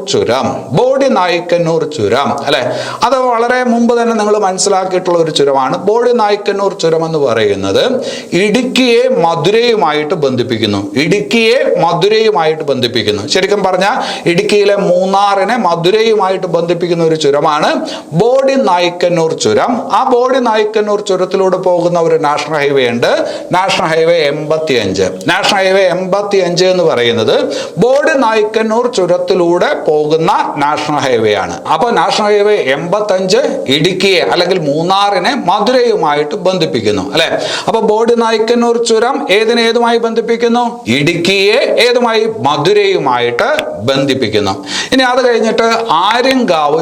A: ചുരം, അല്ലെ? അത് വളരെ മുമ്പ് തന്നെ നിങ്ങൾ മനസ്സിലാക്കിയിട്ടുള്ള ഒരു ചുരമാണ്. ബോഡി നായ്ക്കന്നൂർ ചുരം എന്ന് പറയുന്നത് ഇടുക്കിയെ മധുരയുമായിട്ട് ബന്ധിപ്പിക്കുന്നു. ശരിക്കും പറഞ്ഞാൽ ഇടുക്കിയിലെ മൂന്നാറിനെ മധുരയുമായിട്ട് ബന്ധിപ്പിക്കുന്ന ഒരു ചുരമാണ് ബോഡി നായ്ക്കന്നൂർ ചുരം. ആ ബോഡി നായ്ക്കന്നൂർ ചുരത്തിലൂടെ പോകുന്ന ഒരു നാഷണൽ ഹൈവേ ഉണ്ട്, നാഷണൽ ഹൈവേ 85. നാഷണൽ ഹൈവേ 85 എന്ന് പറയുന്നത് ബോഡി നായ്ക്കന്നൂർ ചുരത്തിലൂടെ പോകുന്ന നാഷണൽ ഹൈവേ ആണ്. അപ്പൊ നാഷണൽ ഹൈവേ 85 ഇടുക്കിയെ അല്ലെങ്കിൽ മൂന്നാറിനെ മധുരയുമായിട്ട് ബന്ധിപ്പിക്കുന്നു, അല്ലെ? അപ്പൊ ബോഡി നായ്ക്കന്നൂർ ചുരം ഏതുമായി ബന്ധിപ്പിക്കുന്നു? ഇടുക്കിയെ ഏതുമായി? മധുരയുമായിട്ട് ബന്ധിപ്പിക്കുന്നു. ഇനി അത് കഴിഞ്ഞിട്ട് ആര്യങ്കാവ്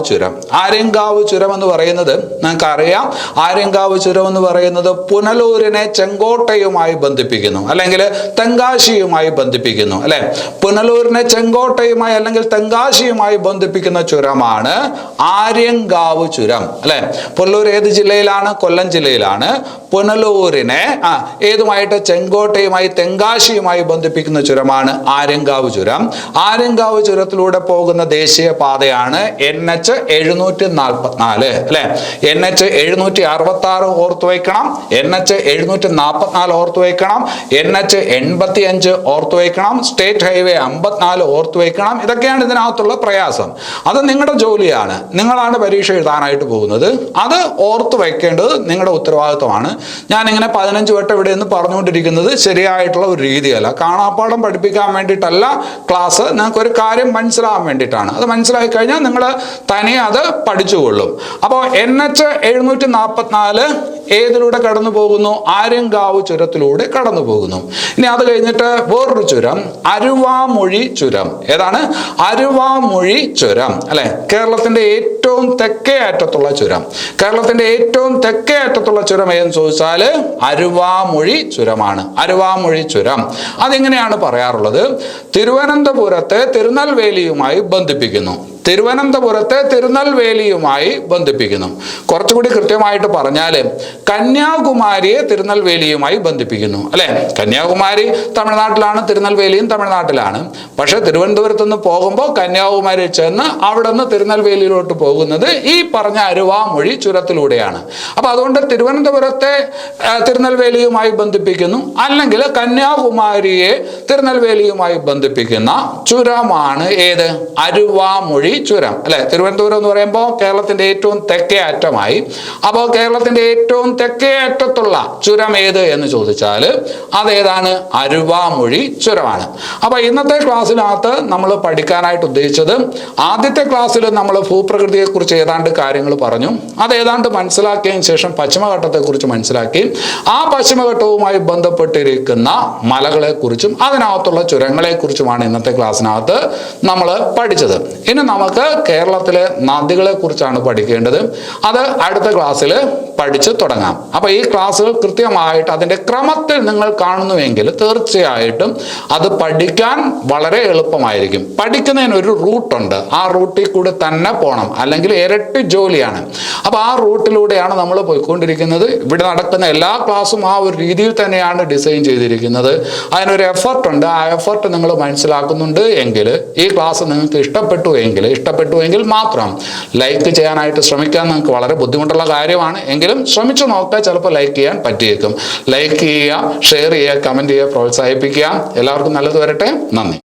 A: ചുരം എന്ന് പറയുന്നത് നിങ്ങൾക്കറിയാം. ആര്യങ്കാവ് ചുരം എന്ന് പറയുന്നത് പുനലൂരിനെ ചെങ്കോട്ടയുമായി ബന്ധിപ്പിക്കുന്നു, അല്ലെങ്കിൽ തെങ്കാശിയുമായി ബന്ധിപ്പിക്കുന്നു, അല്ലെ? പുനലൂരിനെ ചെങ്കോട്ടയുമായി അല്ലെങ്കിൽ തെങ്കാശിയുമായി ബന്ധിപ്പിക്കുന്ന ചുരമാണ് ആര്യങ്കാവ് ചുരം, അല്ലെ? പുനലൂർ ഏത് ജില്ലയിലാണ്? കൊല്ലം ജില്ലയിലാണ്. പുനലൂരിനെ ഏതുമായിട്ട്? ചെങ്കോട്ടയുമായി തെങ്കാശിയുമായി ബന്ധിപ്പിക്കുന്ന ചുരമാണ് ആര്യങ്കാവ് ചുരം. ആര്യങ്കാവ് ചുരത്തിലൂടെ പോകുന്ന ദേശീയ പാതയാണ് NH 744, അല്ലെ? NH 766 ഓർത്തു വയ്ക്കണം, NH 744 ഓർത്തു വയ്ക്കണം, NH 85 ഓർത്തു വയ്ക്കണം, സ്റ്റേറ്റ് ഹൈവേ 54 ഓർത്തു വയ്ക്കണം. ഇതൊക്കെയാണ് ഇതിനകത്തുള്ള പ്രയാസം. അത് നിങ്ങളുടെ ജോലിയാണ്. നിങ്ങളാണ് പരീക്ഷ എഴുതാനായിട്ട് പോകുന്നത്. അത് ഓർത്ത് വയ്ക്കേണ്ടത് നിങ്ങളുടെ ഉത്തരവാദിത്വമാണ്. ഞാനിങ്ങനെ 15 വട്ടം ഇവിടെ നിന്ന് പറഞ്ഞുകൊണ്ടിരിക്കുന്നത് ശരിയായിട്ടുള്ള ഒരു രീതിയല്ല. കാണാപ്പാഠം പഠിപ്പിക്കാൻ വേണ്ടിയിട്ടല്ല ക്ലാസ്, നിങ്ങൾക്കൊരു കാര്യം മനസ്സിലാകാൻ വേണ്ടിയിട്ടാണ്. അത് മനസ്സിലാക്കി കഴിഞ്ഞാൽ നിങ്ങൾ തനിയെ അത് പഠിച്ചുകൊള്ളും. അപ്പോൾ NH 744 ഏതിലൂടെ കടന്നു പോകുന്നു? ആര്യങ്കാവ് ചുരത്തിലൂടെ കടന്നു പോകുന്നു. ഇനി അത് കഴിഞ്ഞിട്ട് വേറൊരു ചുരം, അരുവാമൊഴി ചുരം. ഏതാണ്? അരുവാമൊഴി ചുരം അല്ലെ? കേരളത്തിന്റെ ഏറ്റവും തെക്കേ അറ്റത്തുള്ള ചുരം. കേരളത്തിന്റെ ഏറ്റവും തെക്കേ അറ്റത്തുള്ള ചുരം ഏതെന്ന് ചോദിച്ചാൽ അരുവാമൊഴി ചുരമാണ്. അരുവാമൊഴി ചുരം അതെങ്ങനെയാണ് പറയാറുള്ളത്? തിരുവനന്തപുരത്തെ തിരുനെൽവേലിയുമായി ബന്ധിപ്പിക്കുന്നു. തിരുവനന്തപുരത്തെ തിരുനെൽവേലിയുമായി ബന്ധിപ്പിക്കുന്നു. കുറച്ചുകൂടി കൃത്യമായിട്ട് പറഞ്ഞാൽ കന്യാകുമാരിയെ തിരുനെൽവേലിയുമായി ബന്ധിപ്പിക്കുന്നു അല്ലെ? കന്യാകുമാരി തമിഴ്നാട്ടിലാണ്, തിരുനെൽവേലിയും തമിഴ്നാട്ടിലാണ്. പക്ഷെ തിരുവനന്തപുരത്ത് നിന്ന് പോകുമ്പോൾ കന്യാകുമാരി ചെന്ന് അവിടെ നിന്ന് തിരുനെൽവേലിയിലോട്ട് പോകുന്നത് ഈ പറഞ്ഞ അരുവാമൊഴി ചുരത്തിലൂടെയാണ്. അപ്പൊ അതുകൊണ്ട് തിരുവനന്തപുരത്തെ തിരുനെൽവേലിയുമായി ബന്ധിപ്പിക്കുന്നു, അല്ലെങ്കിൽ കന്യാകുമാരിയെ തിരുനെൽവേലിയുമായി ബന്ധിപ്പിക്കുന്ന ചുരമാണ് ഏത്? അരുവാമൊഴി ചുരം അല്ലെ? തിരുവനന്തപുരം എന്ന് പറയുമ്പോൾ കേരളത്തിന്റെ ഏറ്റവും തെക്കേ അറ്റമായി. അപ്പോൾ കേരളത്തിന്റെ ഏറ്റവും തെക്കേ അറ്റത്തുള്ള ചുരം ഏത് എന്ന് ചോദിച്ചാൽ അതേതാണ്? അരുവാമൊഴി ചുരമാണ്. അപ്പൊ ഇന്നത്തെ ക്ലാസ്സിനകത്ത് നമ്മൾ പഠിക്കാനായിട്ട് ഉദ്ദേശിച്ചത്, ആദ്യത്തെ ക്ലാസ്സിൽ നമ്മൾ ഭൂപ്രകൃതിയെ കുറിച്ച് ഏതാണ്ട് കാര്യങ്ങൾ പറഞ്ഞു. അത് ഏതാണ്ട് മനസ്സിലാക്കിയതിന് ശേഷം പശ്ചിമഘട്ടത്തെ കുറിച്ച് മനസ്സിലാക്കി. ആ പശ്ചിമഘട്ടവുമായി ബന്ധപ്പെട്ടിരിക്കുന്ന മലകളെ കുറിച്ചും അതിനകത്തുള്ള ചുരങ്ങളെ കുറിച്ചുമാണ് ഇന്നത്തെ ക്ലാസ്സിനകത്ത് നമ്മൾ പഠിച്ചത്. ഇനി നമുക്ക് കേരളത്തിലെ നദികളെ കുറിച്ചാണ് പഠിക്കേണ്ടത്. അത് അടുത്ത ക്ലാസ്സിൽ പഠിച്ച് തുടങ്ങാം. അപ്പൊ ഈ ക്ലാസ്സുകൾ കൃത്യമായിട്ട് അതിന്റെ ക്രമത്തിൽ നിങ്ങൾ കാണുന്നുവെങ്കിൽ തീർച്ചയായിട്ടും അത് പഠിക്കാൻ വളരെ എളുപ്പമായിരിക്കും. പഠിക്കുന്നതിന് ഒരു റൂട്ടുണ്ട്, ആ റൂട്ടിൽ കൂടെ തന്നെ പോകണം, അല്ലെങ്കിൽ ഇരട്ടി ജോലിയാണ്. അപ്പൊ ആ റൂട്ടിലൂടെയാണ് നമ്മൾ പോയിക്കൊണ്ടിരിക്കുന്നത്. ഇവിടെ നടക്കുന്ന എല്ലാ ക്ലാസ്സും ആ ഒരു രീതിയിൽ തന്നെയാണ് ഡിസൈൻ ചെയ്തിരിക്കുന്നത്. അതിനൊരു എഫർട്ട് ഉണ്ട്. ആ എഫർട്ട് നിങ്ങൾ മനസ്സിലാക്കുന്നുണ്ട് എങ്കിൽ, ഈ ക്ലാസ് നിങ്ങൾക്ക് ഇഷ്ടപ്പെട്ടുവെങ്കിൽ മാത്രം ലൈക്ക് ചെയ്യാനായിട്ട് ശ്രമിക്കാൻ. നിങ്ങൾക്ക് വളരെ ബുദ്ധിമുട്ടുള്ള കാര്യമാണ് എങ്കിലും ശ്രമിച്ചു നോക്കുക, ചിലപ്പോൾ ലൈക്ക് ചെയ്യാൻ പറ്റിയേക്കും. ലൈക്ക് ചെയ്യുക, ഷെയർ ചെയ്യുക, കമന്റ് ചെയ്യുക, പ്രോത്സാഹിപ്പിക്കുക. എല്ലാവർക്കും നല്ലത് വരട്ടെ. നന്ദി.